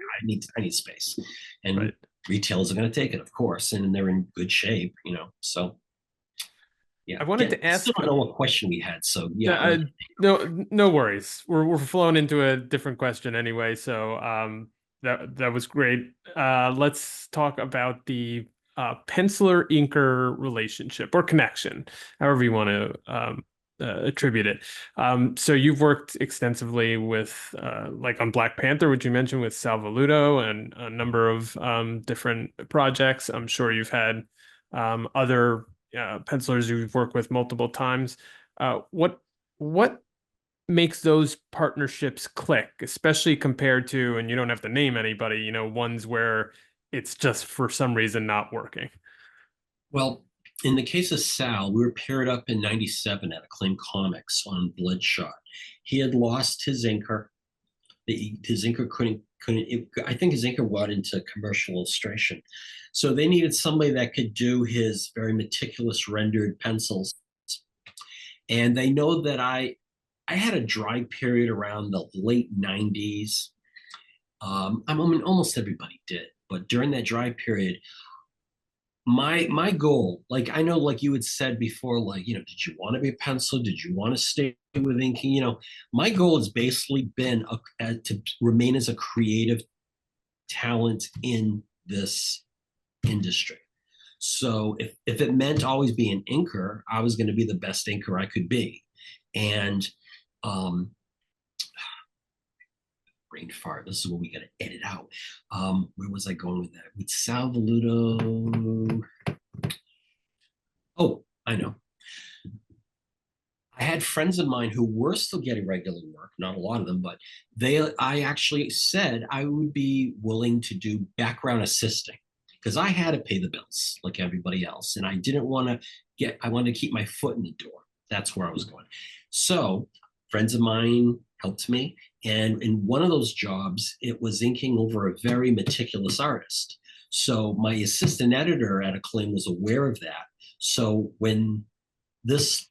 need space. And Right. retailers are going to take it, of course, and they're in good shape, So yeah, I wanted to still ask, don't know what question we had. So yeah, I'll let uh, no worries. We're flowing into a different question anyway, so that was great. Let's talk about the penciler inker relationship or connection, however you want to attribute it. So you've worked extensively with like on Black Panther, which you mentioned with Sal Velluto and a number of different projects. I'm sure you've had other pencilers you've worked with multiple times. What makes those partnerships click, especially compared to, and you don't have to name anybody, ones where it's just for some reason not working? well, in the case of Sal, we were paired up in '97 at Acclaim Comics on Bloodshot. He had lost his inker. His inker I think his inker went into commercial illustration. So they needed somebody that could do his very meticulous rendered pencils. And they know that I had a dry period around the late '90s. I mean, almost everybody did, but during that dry period, my goal, like I know, like you had said before, like did you want to be a pencil? Did you want to stay with inking? My goal has basically been to remain as a creative talent in this industry. So if it meant always being an inker, I was going to be the best inker I could be. And um, brain fart. This is what we got to edit out. Where was I going with that? With Sal Velluto. Oh, I know. I had friends of mine who were still getting regular work, not a lot of them, but I actually said I would be willing to do background assisting because I had to pay the bills like everybody else. And I didn't want to I wanted to keep my foot in the door. That's where I was going. So friends of mine helped me. And in one of those jobs, it was inking over a very meticulous artist. So my assistant editor at Acclaim was aware of that. So when this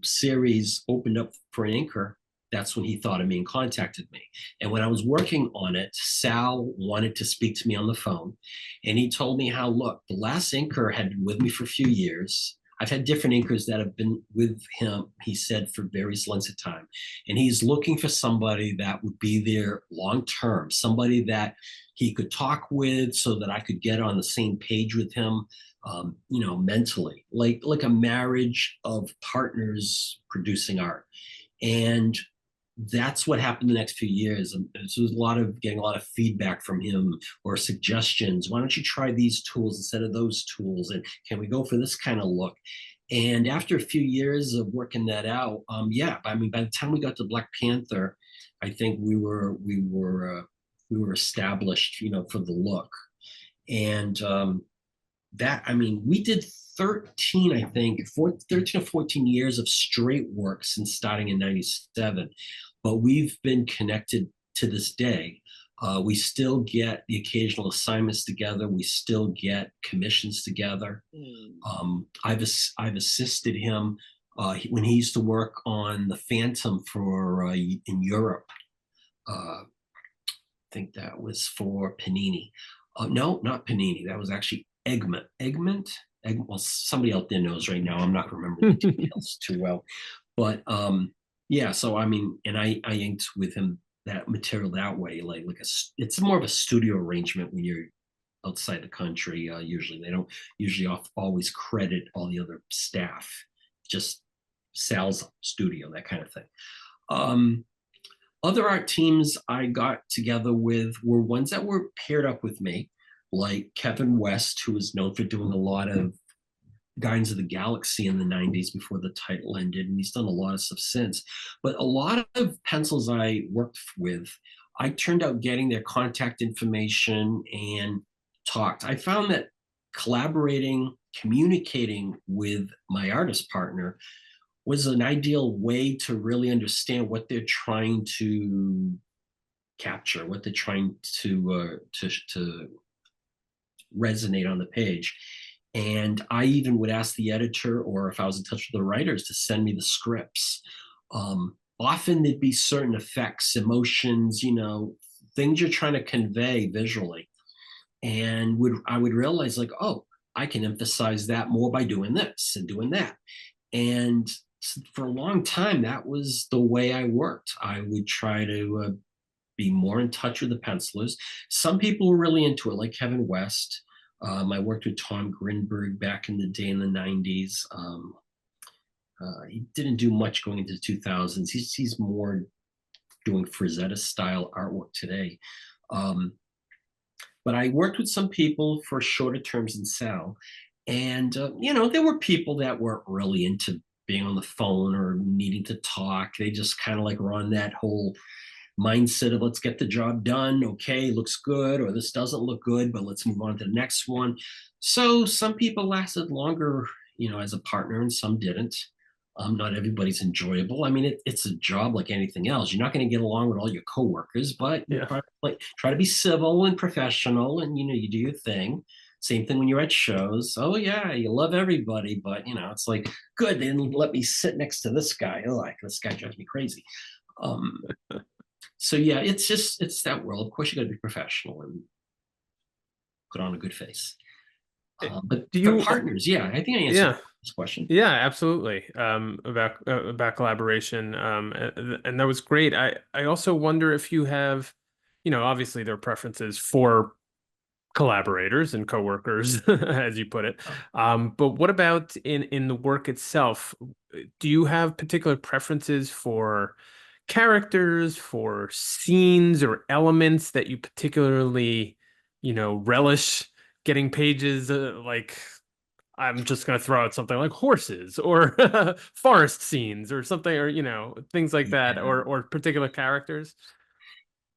series opened up for an inker, that's when he thought of me and contacted me. And when I was working on it, Sal wanted to speak to me on the phone. And he told me how, look, the last inker had been with me for a few years. I've had different inkers that have been with him, he said, for various lengths of time. And he's looking for somebody that would be there long term, somebody that he could talk with so that I could get on the same page with him, mentally, like a marriage of partners producing art. And that's what happened the next few years. And so there's getting a lot of feedback from him or suggestions. Why don't you try these tools instead of those tools? And can we go for this kind of look? And after a few years of working that out, yeah, I mean, by the time we got to Black Panther, I think we were established, for the look. And I mean, we did 13, I think, 13 or 14 years of straight work since starting in '97. But we've been connected to this day. We still get the occasional assignments together. We still get commissions together. I've assisted him When he used to work on the Phantom for in Europe. I think that was for Panini. No, not Panini. That was actually Egmont. Well, somebody out there knows right now. I'm not remembering the details too well, but yeah. So I mean, and I inked with him that material that way, like it's more of a studio arrangement when you're outside the country. Usually they don't usually always credit all the other staff, just Sal's studio, that kind of thing. Um, Other art teams I got together with were ones that were paired up with me, like Kevin West, who was known for doing a lot of Guardians of the Galaxy in the 90s before the title ended, and he's done a lot of stuff since. But a lot of pencils I worked with, I turned out getting their contact information and talked. I found that collaborating, communicating with my artist partner was an ideal way to really understand what they're trying to capture, what they're trying to resonate on the page. And I even would ask the editor, or if I was in touch with the writers, to send me the scripts. Often there'd be certain effects, emotions, things you're trying to convey visually. And I would realize, like, oh, I can emphasize that more by doing this and doing that. And for a long time, that was the way I worked. I would try to be more in touch with the pencilers. Some people were really into it, like Kevin West. I worked with Tom Grinberg back in the day in the 90s. He didn't do much going into the 2000s. He's more doing Frazetta style artwork today. But I worked with some people for shorter terms in Sal. And, there were people that weren't really into being on the phone or needing to talk. They just kind of like were on that whole mindset of let's get the job done. Okay, looks good, or this doesn't look good, but let's move on to the next one. So some people lasted longer, as a partner, and some didn't. Not everybody's enjoyable. I mean, it's a job like anything else. You're not going to get along with all your coworkers, but you Yeah. try to be civil and professional, and you do your thing. Same thing when you're at shows. Oh yeah, you love everybody, but it's like, good, they didn't let me sit next to this guy. Oh, like, this guy drives me crazy. Um, so yeah, it's that world. Of course, you got to be professional and put on a good face. But Do for you, partners, yeah, I think I answered yeah. this question. Yeah, absolutely. About collaboration, and that was great. I also wonder if you have, obviously there are preferences for collaborators and coworkers, as you put it. Oh, But what about in the work itself? Do you have particular preferences for characters, for scenes or elements that you particularly, relish getting pages like? I'm just going to throw out something like horses or forest scenes or something, or things like that, yeah. or particular characters.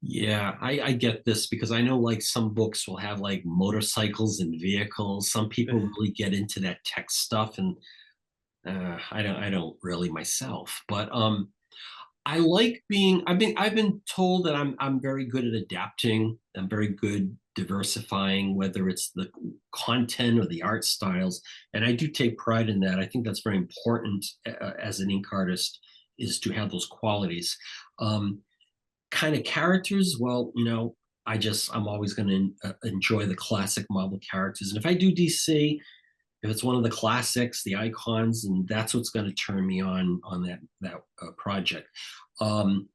Yeah, I get this because I know like some books will have like motorcycles and vehicles. Some people really get into that tech stuff, and I don't really myself. But I like being. I've been told that I'm very good at adapting. I'm very good diversifying, whether it's the content or the art styles, and I do take pride in that. I think that's very important as an ink artist, is to have those qualities. Um, Kind of characters, well, I'm always going to enjoy the classic Marvel characters, and if I do DC, if it's one of the classics, the icons, and that's what's going to turn me on that project. Um,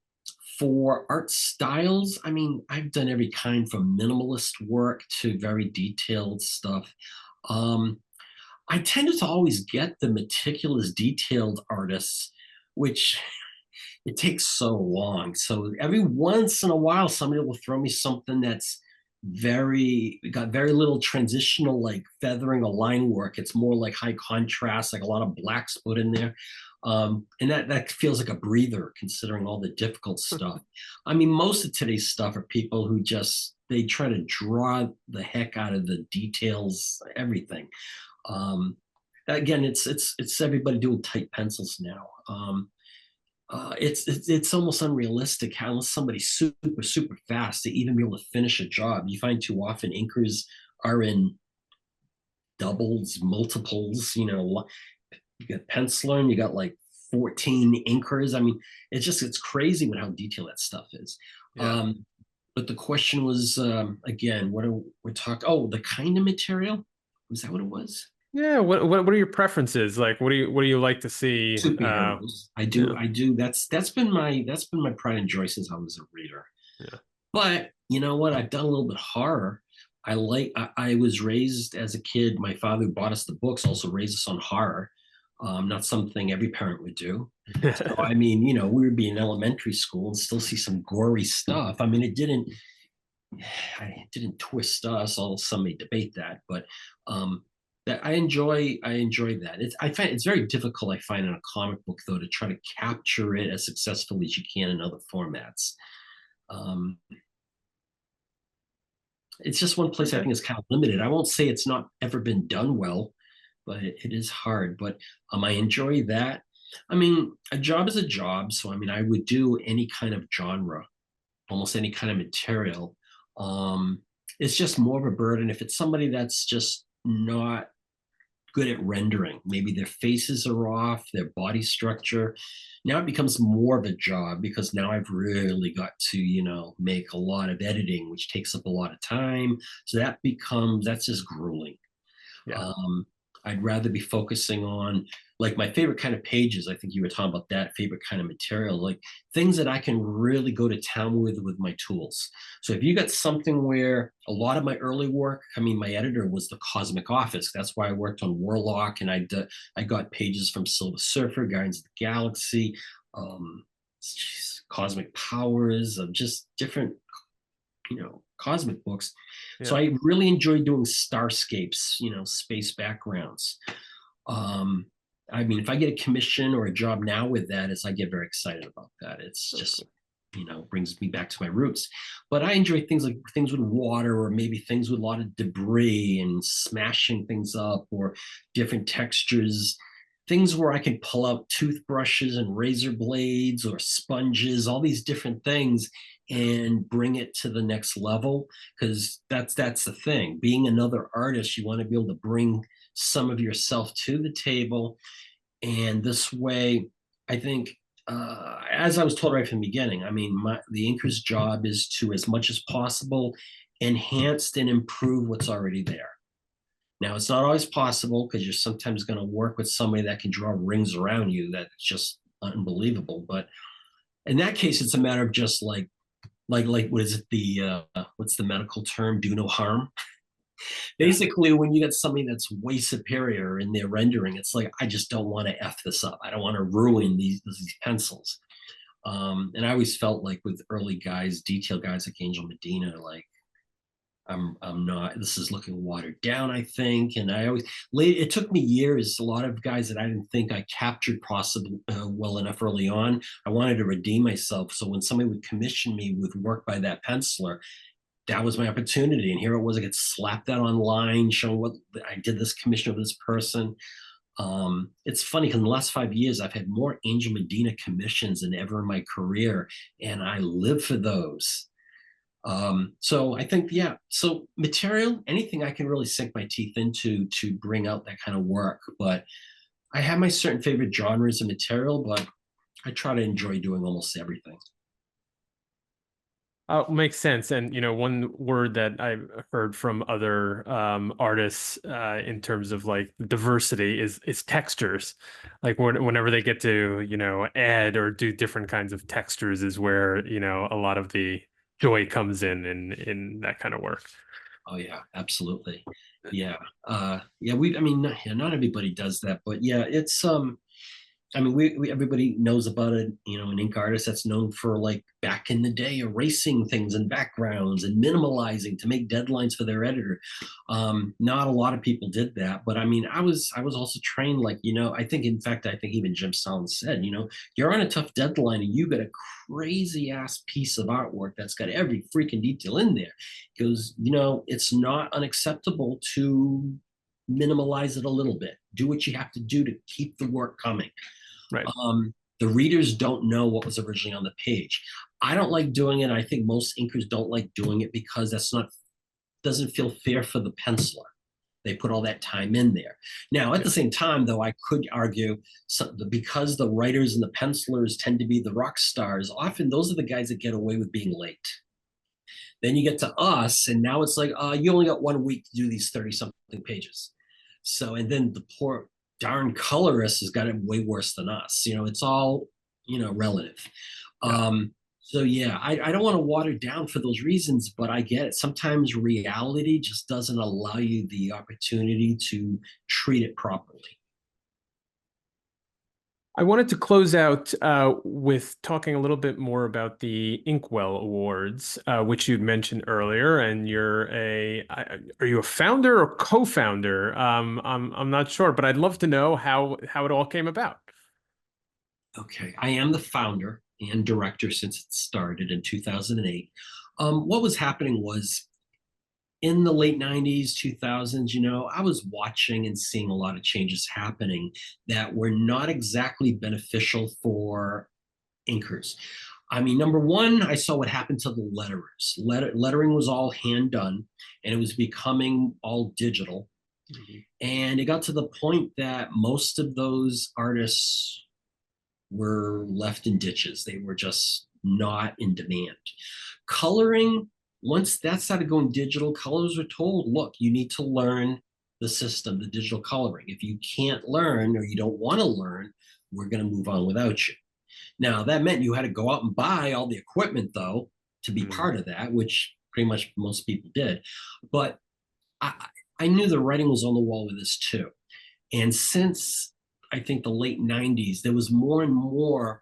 for art styles, I mean, I've done every kind from minimalist work to very detailed stuff. Um, I tended to always get the meticulous, detailed artists, which it takes so long. So every once in a while, somebody will throw me something that's got very little transitional, like feathering or line work. It's more like high contrast, like a lot of blacks put in there. And that feels like a breather considering all the difficult stuff. I mean, most of today's stuff are people who just they try to draw the heck out of the details, everything. Um, Again, it's everybody doing tight pencils now. It's almost unrealistic how, unless somebody's super fast, to even be able to finish a job. You find too often inkers are in doubles, multiples, you got penciler, and you got like 14 inkers. I mean, it's crazy with how detailed that stuff is. Yeah. Um, but the question was again, what are we talking? Oh, the kind of material. Was that what it was? Yeah, what are your preferences? Like what do you like to see? Superheroes. Yeah, I do. That's been my pride and joy since I was a reader. yeah. But you know what? I've done a little bit of horror. I was raised as a kid. My father who bought us the books also raised us on horror. Not something every parent would do. So I mean, we would be in elementary school and still see some gory stuff. I mean, it didn't twist us. Although some may debate that, but that I enjoy that. I find it's very difficult. I find in a comic book though to try to capture it as successfully as you can in other formats. Um, it's just one place I Okay. think is kind of limited. I won't say it's not ever been done well, but it is hard. But I enjoy that. I mean, a job is a job. So I mean, I would do any kind of genre, almost any kind of material. Um, it's just more of a burden if it's somebody that's just not good at rendering. Maybe their faces are off, their body structure. Now it becomes more of a job because now I've really got to, make a lot of editing, which takes up a lot of time. So that's just grueling. Yeah. Um, I'd rather be focusing on like my favorite kind of pages. I think you were talking about that favorite kind of material, like things that I can really go to town with my tools. So if you got something where a lot of my early work, I mean, my editor was the Cosmic Office. That's why I worked on Warlock, and I got pages from Silver Surfer, Guardians of the Galaxy, um, Cosmic Powers, of just different cosmic books. So Yeah. I really enjoy doing starscapes, space backgrounds. Um, I mean, if I get a commission or a job now with that, I get very excited about that. It's Oh, just cool. brings me back to my roots. But I enjoy things like things with water, or maybe things with a lot of debris and smashing things up, or different textures, things where I can pull out toothbrushes and razor blades or sponges, all these different things, Yeah. and bring it to the next level. Because that's the thing. Being another artist, you want to be able to bring some of yourself to the table, and this way, I think, as I was told right from the beginning, I mean, the inker's job is to, as much as possible, enhance and improve what's already there. Now, it's not always possible because you're sometimes going to work with somebody that can draw rings around you that's just unbelievable. But in that case, it's a matter of just like what is it, what's the medical term? Do no harm. Yeah. Basically, when you get something that's way superior in their rendering, it's like, I just don't want to F this up. I don't want to ruin these pencils. And I always felt like with early guys, detail guys like Angel Medina, like I'm not, this is looking watered down, I think. And I always late, it took me years, a lot of guys that I didn't think I captured possibly well enough early on. I wanted to redeem myself. So when somebody would commission me with work by that penciler, that was my opportunity. And here it was, I get slapped out online, showing what I did, this commission of this person. It's funny because in the last 5 years, I've had more Angel Medina commissions than ever in my career, and I live for those. So I think, yeah, so material, anything I can really sink my teeth into to bring out that kind of work. But I have my certain favorite genres of material, but I try to enjoy doing almost everything. Makes sense. And one word that I've heard from other artists in terms of like diversity is textures. Like whenever they get to, add or do different kinds of textures is where, a lot of the joy comes in that kind of work. Oh yeah, absolutely. Yeah. Yeah, I mean, not everybody does that, but yeah, it's I mean, we everybody knows about it, an ink artist that's known for, like, back in the day, erasing things and backgrounds and minimalizing to make deadlines for their editor. Not a lot of people did that, but I mean, I was also trained, like, I think, in fact, I think even Jim Stalin said, you're on a tough deadline and you got a crazy ass piece of artwork that's got every freaking detail in there. Because, it's not unacceptable to minimalize it a little bit. Do what you have to do to keep the work coming. Right. The readers don't know what was originally on the page. I don't like doing it. I think most inkers don't like doing it because that's not doesn't feel fair for the penciler. They put all that time in there. Now, at the same time, though, I could argue because the writers and the pencilers tend to be the rock stars, often those are the guys that get away with being late. Then you get to us, and now it's like, you only got 1 week to do these 30 something pages. So, and then the poor darn colorist has got it way worse than us. It's all, relative. Yeah. So yeah, I don't want to water down for those reasons, but I get it. Sometimes reality just doesn't allow you the opportunity to treat it properly. I wanted to close out with talking a little bit more about the Inkwell Awards, which you'd mentioned earlier. And are you a founder or co-founder? I'm not sure, but I'd love to know how it all came about. Okay, I am the founder and director since it started in 2008. What was happening was in the late 90s, 2000s, I was watching and seeing a lot of changes happening that were not exactly beneficial for inkers. I mean, number one, I saw what happened to the letterers. Lettering was all hand done and it was becoming all digital. Mm-hmm. And it got to the point that most of those artists were left in ditches. They were just not in demand. Coloring, once that started going digital, colors were told, look, you need to learn the system, the digital coloring. If you can't learn or you don't want to learn, we're going to move on without you. Now, that meant you had to go out and buy all the equipment, though, to be part of that, which pretty much most people did. But I knew the writing was on the wall with this, too. And since I think the late 90s, there was more and more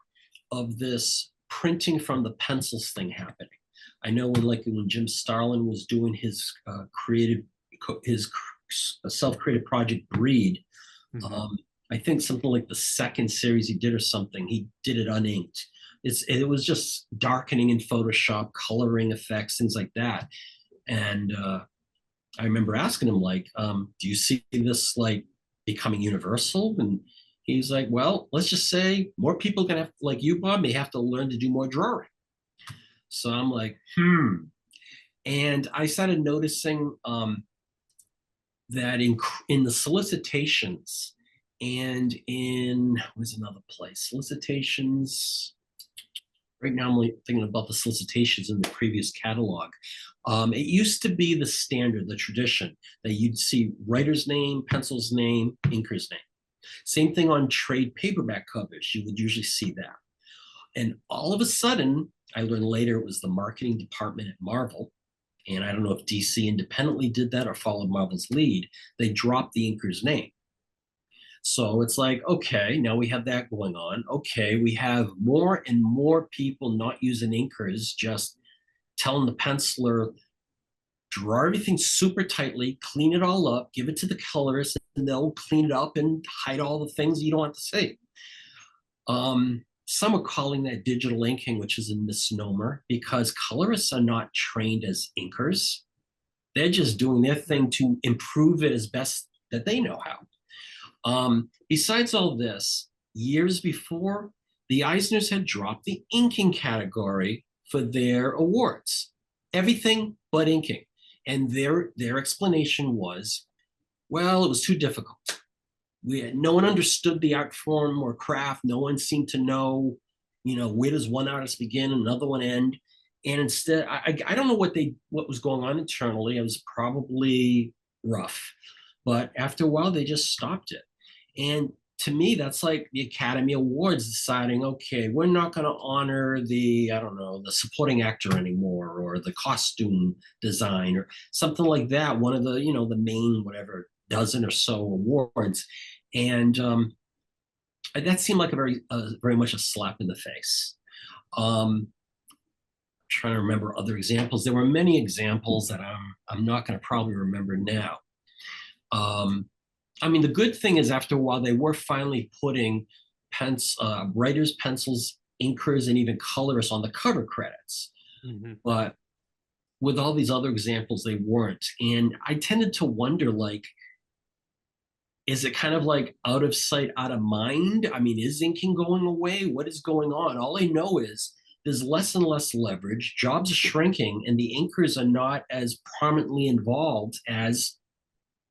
of this printing from the pencils thing happening. I know when Jim Starlin was doing his self-created project Breed, mm-hmm. I think something like the second series he did or something, he did it uninked. It was just darkening in Photoshop, coloring effects, things like that. And I remember asking him, do you see this becoming universal? And he's like, well, let's just say more people gonna have, like you, Bob, may have to learn to do more drawing. So I'm like, And I started noticing that in the solicitations and in, where's another place? Solicitations. Right now, I'm thinking about the solicitations in the previous catalog. It used to be the standard, the tradition, that you'd see writer's name, pencil's name, inker's name. Same thing on trade paperback covers. You would usually see that. And all of a sudden, I learned later it was the marketing department at Marvel. And I don't know if DC independently did that or followed Marvel's lead. They dropped the inker's name. So it's like, okay, now we have that going on. Okay, we have more and more people not using inkers, just telling the penciler, draw everything super tightly, clean it all up, give it to the colorist, and they'll clean it up and hide all the things you don't want to see. Some are calling that digital inking, which is a misnomer because colorists are not trained as inkers. They're just doing their thing to improve it as best that they know how. Besides all this, years before, the Eisners had dropped the inking category for their awards. Everything but inking. And their explanation was, well, it was too difficult. No one understood the art form or craft. No one seemed to know, where does one artist begin and another one end. And instead, I don't know what was going on internally. It was probably rough. But after a while, they just stopped it. And to me, that's like the Academy Awards deciding, okay, we're not going to honor the supporting actor anymore, or the costume design, or something like that. One of the, the main, whatever, dozen or so awards. And that seemed like very much a slap in the face. Trying to remember other examples. There were many examples that I'm not going to probably remember now. The good thing is after a while, they were finally putting writers, pencils, inkers, and even colorists on the cover credits. Mm-hmm. But with all these other examples, they weren't. And I tended to wonder, is it kind of like out of sight, out of mind? Is inking going away? What is going on? All I know is there's less and less leverage, jobs are shrinking, and the inkers are not as prominently involved as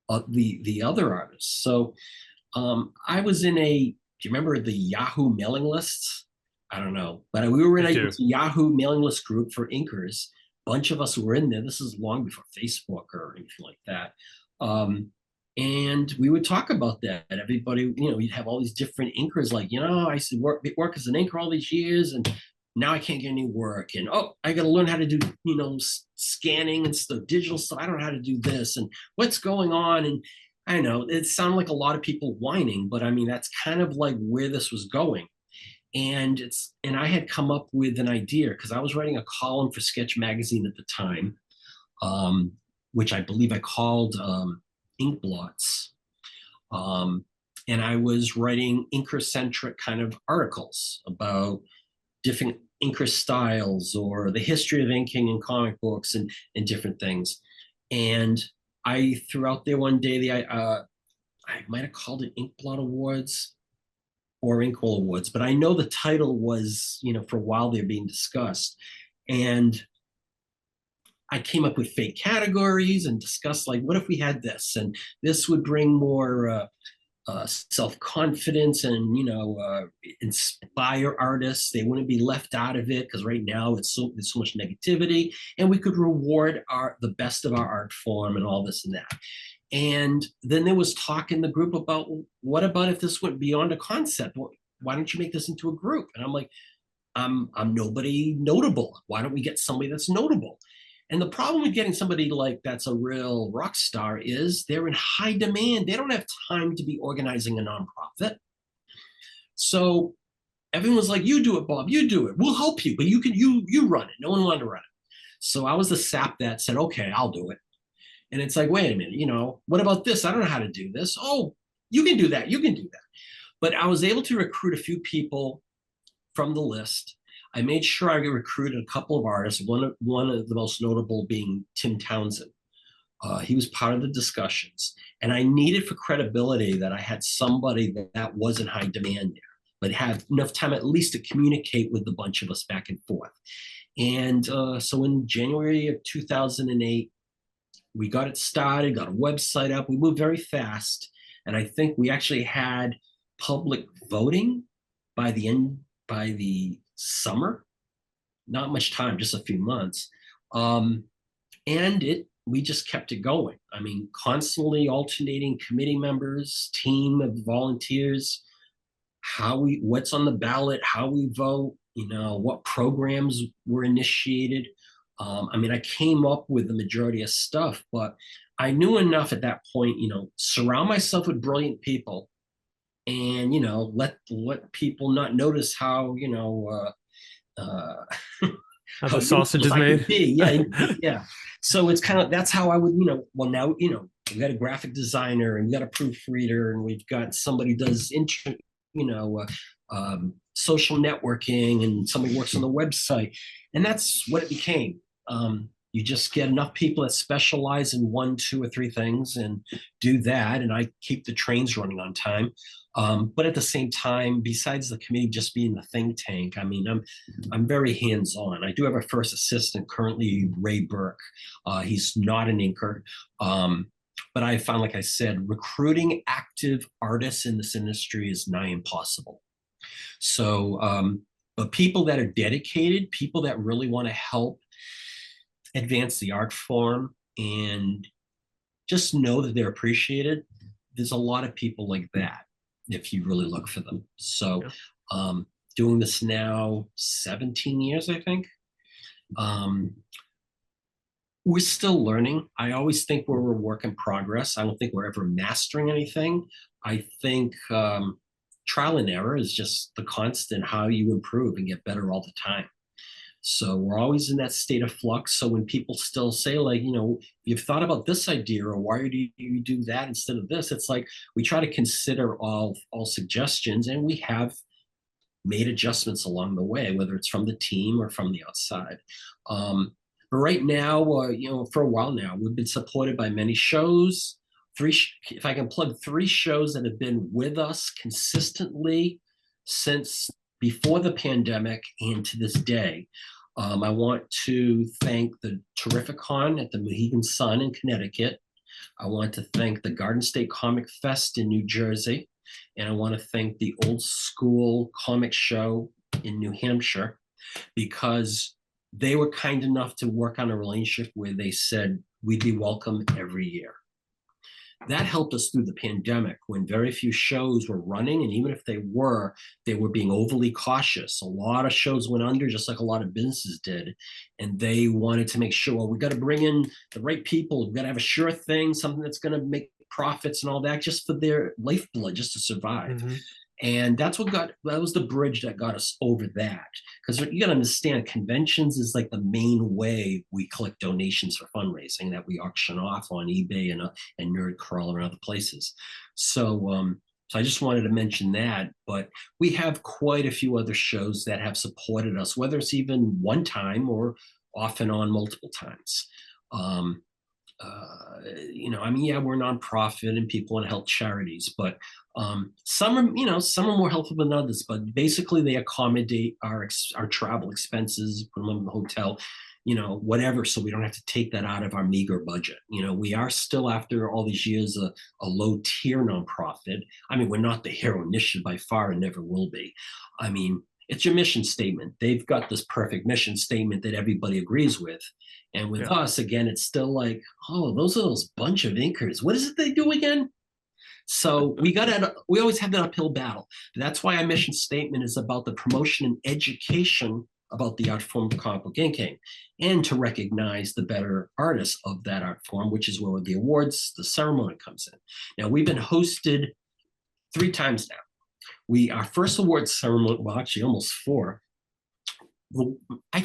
the other artists. So I was in a. Do you remember the Yahoo mailing lists? I don't know, but we were in I a do. Yahoo mailing list group for inkers. Bunch of us were in there. This is long before Facebook or anything like that. Um, and we would talk about that. Everybody, you'd have all these different inkers. Like, I used to work as an inker all these years, and now I can't get any work. And oh, I got to learn how to do, scanning and stuff, digital stuff. I don't know how to do this, and what's going on. And I know it sounded like a lot of people whining, but I mean that's kind of like where this was going. And I had come up with an idea because I was writing a column for Sketch Magazine at the time, um, which I believe I called Ink Blots. Um, and I was writing inker-centric kind of articles about different inker styles or the history of inking in comic books and different things. And I threw out there one day I might have called it Inkblot Awards or Inkwell Awards, but I know the title was, for a while they're being discussed. And I came up with fake categories and discussed like, what if we had this? And this would bring more self-confidence and inspire artists. They wouldn't be left out of it because right now there's so much negativity, and we could reward the best of our art form and all this and that. And then there was talk in the group about, what about if this went beyond a concept? Why don't you make this into a group? And I'm like, I'm nobody notable. Why don't we get somebody that's notable? And the problem with getting somebody like that's a real rock star is they're in high demand. They don't have time to be organizing a nonprofit. So everyone's like, you do it, Bob, you do it. We'll help you, but you run it. No one wanted to run it. So I was the sap that said, okay, I'll do it. And it's like, wait a minute, what about this? I don't know how to do this. Oh, you can do that. You can do that. But I was able to recruit a few people from the list. I made sure I recruited a couple of artists, one of the most notable being Tim Townsend. He was part of the discussions. And I needed for credibility that I had somebody that was in high demand there, but had enough time at least to communicate with the bunch of us back and forth. And so in January of 2008, we got it started, got a website up. We moved very fast. And I think we actually had public voting by the summer, not much time, just a few months. And we just kept it going. I mean, constantly alternating committee members, team of volunteers, what's on the ballot, how we vote, what programs were initiated. I mean, I came up with the majority of stuff, but I knew enough at that point, surround myself with brilliant people and, let people not notice how, How how the sausage useless is I made. could be. Yeah. Yeah. So it's kind of, that's how I would, well, now, we've got a graphic designer and we got a proofreader and we've got somebody does, social networking and somebody works on the website. And that's what it became. You just get enough people that specialize in one, two, or three things and do that. And I keep the trains running on time. But at the same time, besides the committee just being the think tank, I mean, I'm very hands-on. I do have a first assistant currently, Ray Burke. He's not an inker. But I found, like I said, recruiting active artists in this industry is nigh impossible. So, but people that are dedicated, people that really want to help advance the art form and just know that they're appreciated, there's a lot of people like that if you really look for them. So doing this now 17 years, I think. We're still learning. I always think we're a work in progress. I don't think we're ever mastering anything. I think trial and error is just the constant how you improve and get better all the time. So we're always in that state of flux. So when people still say like, you've thought about this idea or why do you do that instead of this? It's like we try to consider all suggestions and we have made adjustments along the way, whether it's from the team or from the outside. But right now, for a while now, we've been supported by many shows. If I can plug 3 shows that have been with us consistently since before the pandemic and to this day. I want to thank the Terrificon at the Mohegan Sun in Connecticut. I want to thank the Garden State Comic Fest in New Jersey. And I want to thank the Old School Comic Show in New Hampshire, because they were kind enough to work on a relationship where they said we'd be welcome every year. That helped us through the pandemic when very few shows were running. And even if they were being overly cautious. A lot of shows went under, just like a lot of businesses did. And they wanted to make sure, well, we got to bring in the right people. We've got to have a sure thing, something that's going to make profits and all that, just for their lifeblood, just to survive. Mm-hmm. And that was the bridge that got us over that. Because you got to understand, conventions is like the main way we collect donations for fundraising, that we auction off on eBay and Nerdcrawler and other places. So I just wanted to mention that. But we have quite a few other shows that have supported us, whether it's even one time or off and on multiple times. I mean, yeah, we're nonprofit and people want to help charities, but some are more helpful than others. But basically, they accommodate our travel expenses, put them in the hotel, whatever, so we don't have to take that out of our meager budget. We are still, after all these years, a low tier nonprofit. I mean, we're not the hero initiative by far, and never will be. I mean, it's your mission statement. They've got this perfect mission statement that everybody agrees with. And with us, again, it's still like, oh, those bunch of inkers. What is it they do again? So we always have that uphill battle. That's why our mission statement is about the promotion and education about the art form of comic book inking, and to recognize the better artists of that art form, which is where the awards, the ceremony comes in. Now, we've been hosted 3 times now. Our first award ceremony, well, actually almost 4. Do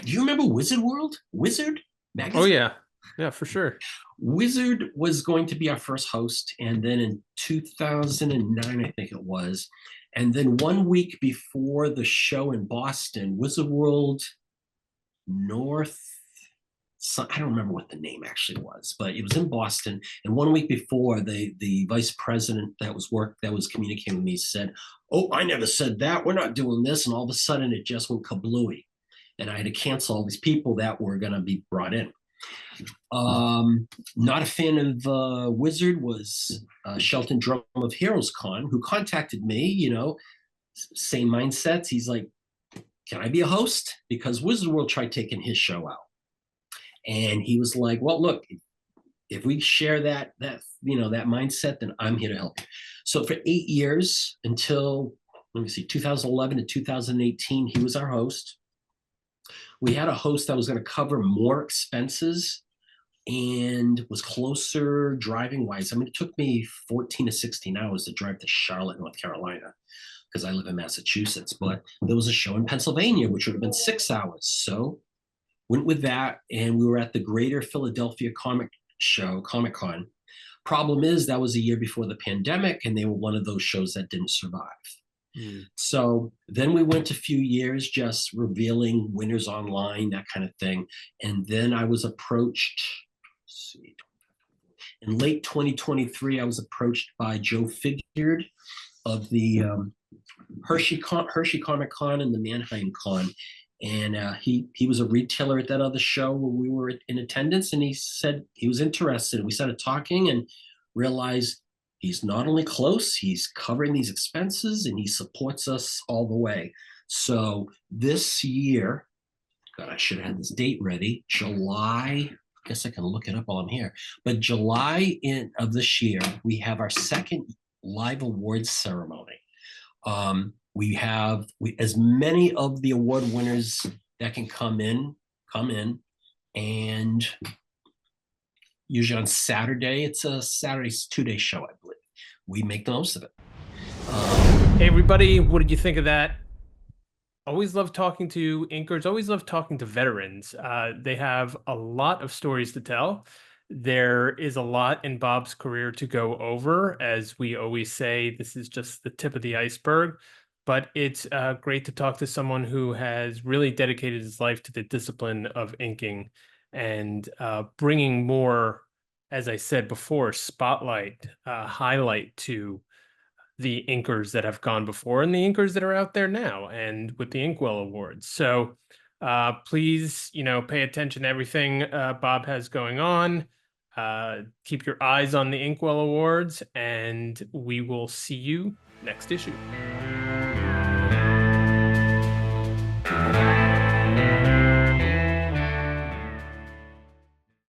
you remember Wizard World? Wizard magazine? Oh, yeah, for sure. Wizard was going to be our first host, and then in 2009, I think it was, and then 1 week before the show in Boston, Wizard World North, I don't remember what the name actually was, but it was in Boston. And 1 week before, the vice president that was communicating with me said, "Oh, I never said that. We're not doing this." And all of a sudden, it just went kablooey, and I had to cancel all these people that were going to be brought in. Not a fan of Wizard was Shelton Drum of Heroes Con, who contacted me. Same mindsets. He's like, "Can I be a host?" Because Wizard World tried taking his show out. And he was like, "Well, look, if we share that mindset, then I'm here to help you." So for 8 years, until, let me see, 2011 to 2018, he was our host. We had a host that was going to cover more expenses and was closer driving wise. I mean, it took me 14 to 16 hours to drive to Charlotte, North Carolina, because I live in Massachusetts. But there was a show in Pennsylvania, which would have been 6 hours. So went with that, and we were at the Greater Philadelphia Comic Con. Problem is, that was a year before the pandemic, and they were one of those shows that didn't survive. So then we went a few years just revealing winners online, that kind of thing. And then I was approached, in late 2023, I was approached by Joe Figured of the Hershey Comic Con and the Mannheim Con. And he was a retailer at that other show where we were in attendance, and he said he was interested. We started talking and realized he's not only close, he's covering these expenses, and he supports us all the way. So this year, God, I should have had this date ready. July, I guess I can look it up while I'm here. But July of this year, we have our second live awards ceremony. We have as many of the award winners that can come in, and usually on Saturday, it's a 2-day show, I believe. We make the most of it. Hey, everybody, what did you think of that? Always love talking to inkers, always love talking to veterans. They have a lot of stories to tell. There is a lot in Bob's career to go over. As we always say, this is just the tip of the iceberg. But it's great to talk to someone who has really dedicated his life to the discipline of inking and bringing more, as I said before, spotlight, highlight to the inkers that have gone before and the inkers that are out there now, and with the Inkwell Awards. So please, pay attention to everything Bob has going on. Keep your eyes on the Inkwell Awards, and we will see you next issue.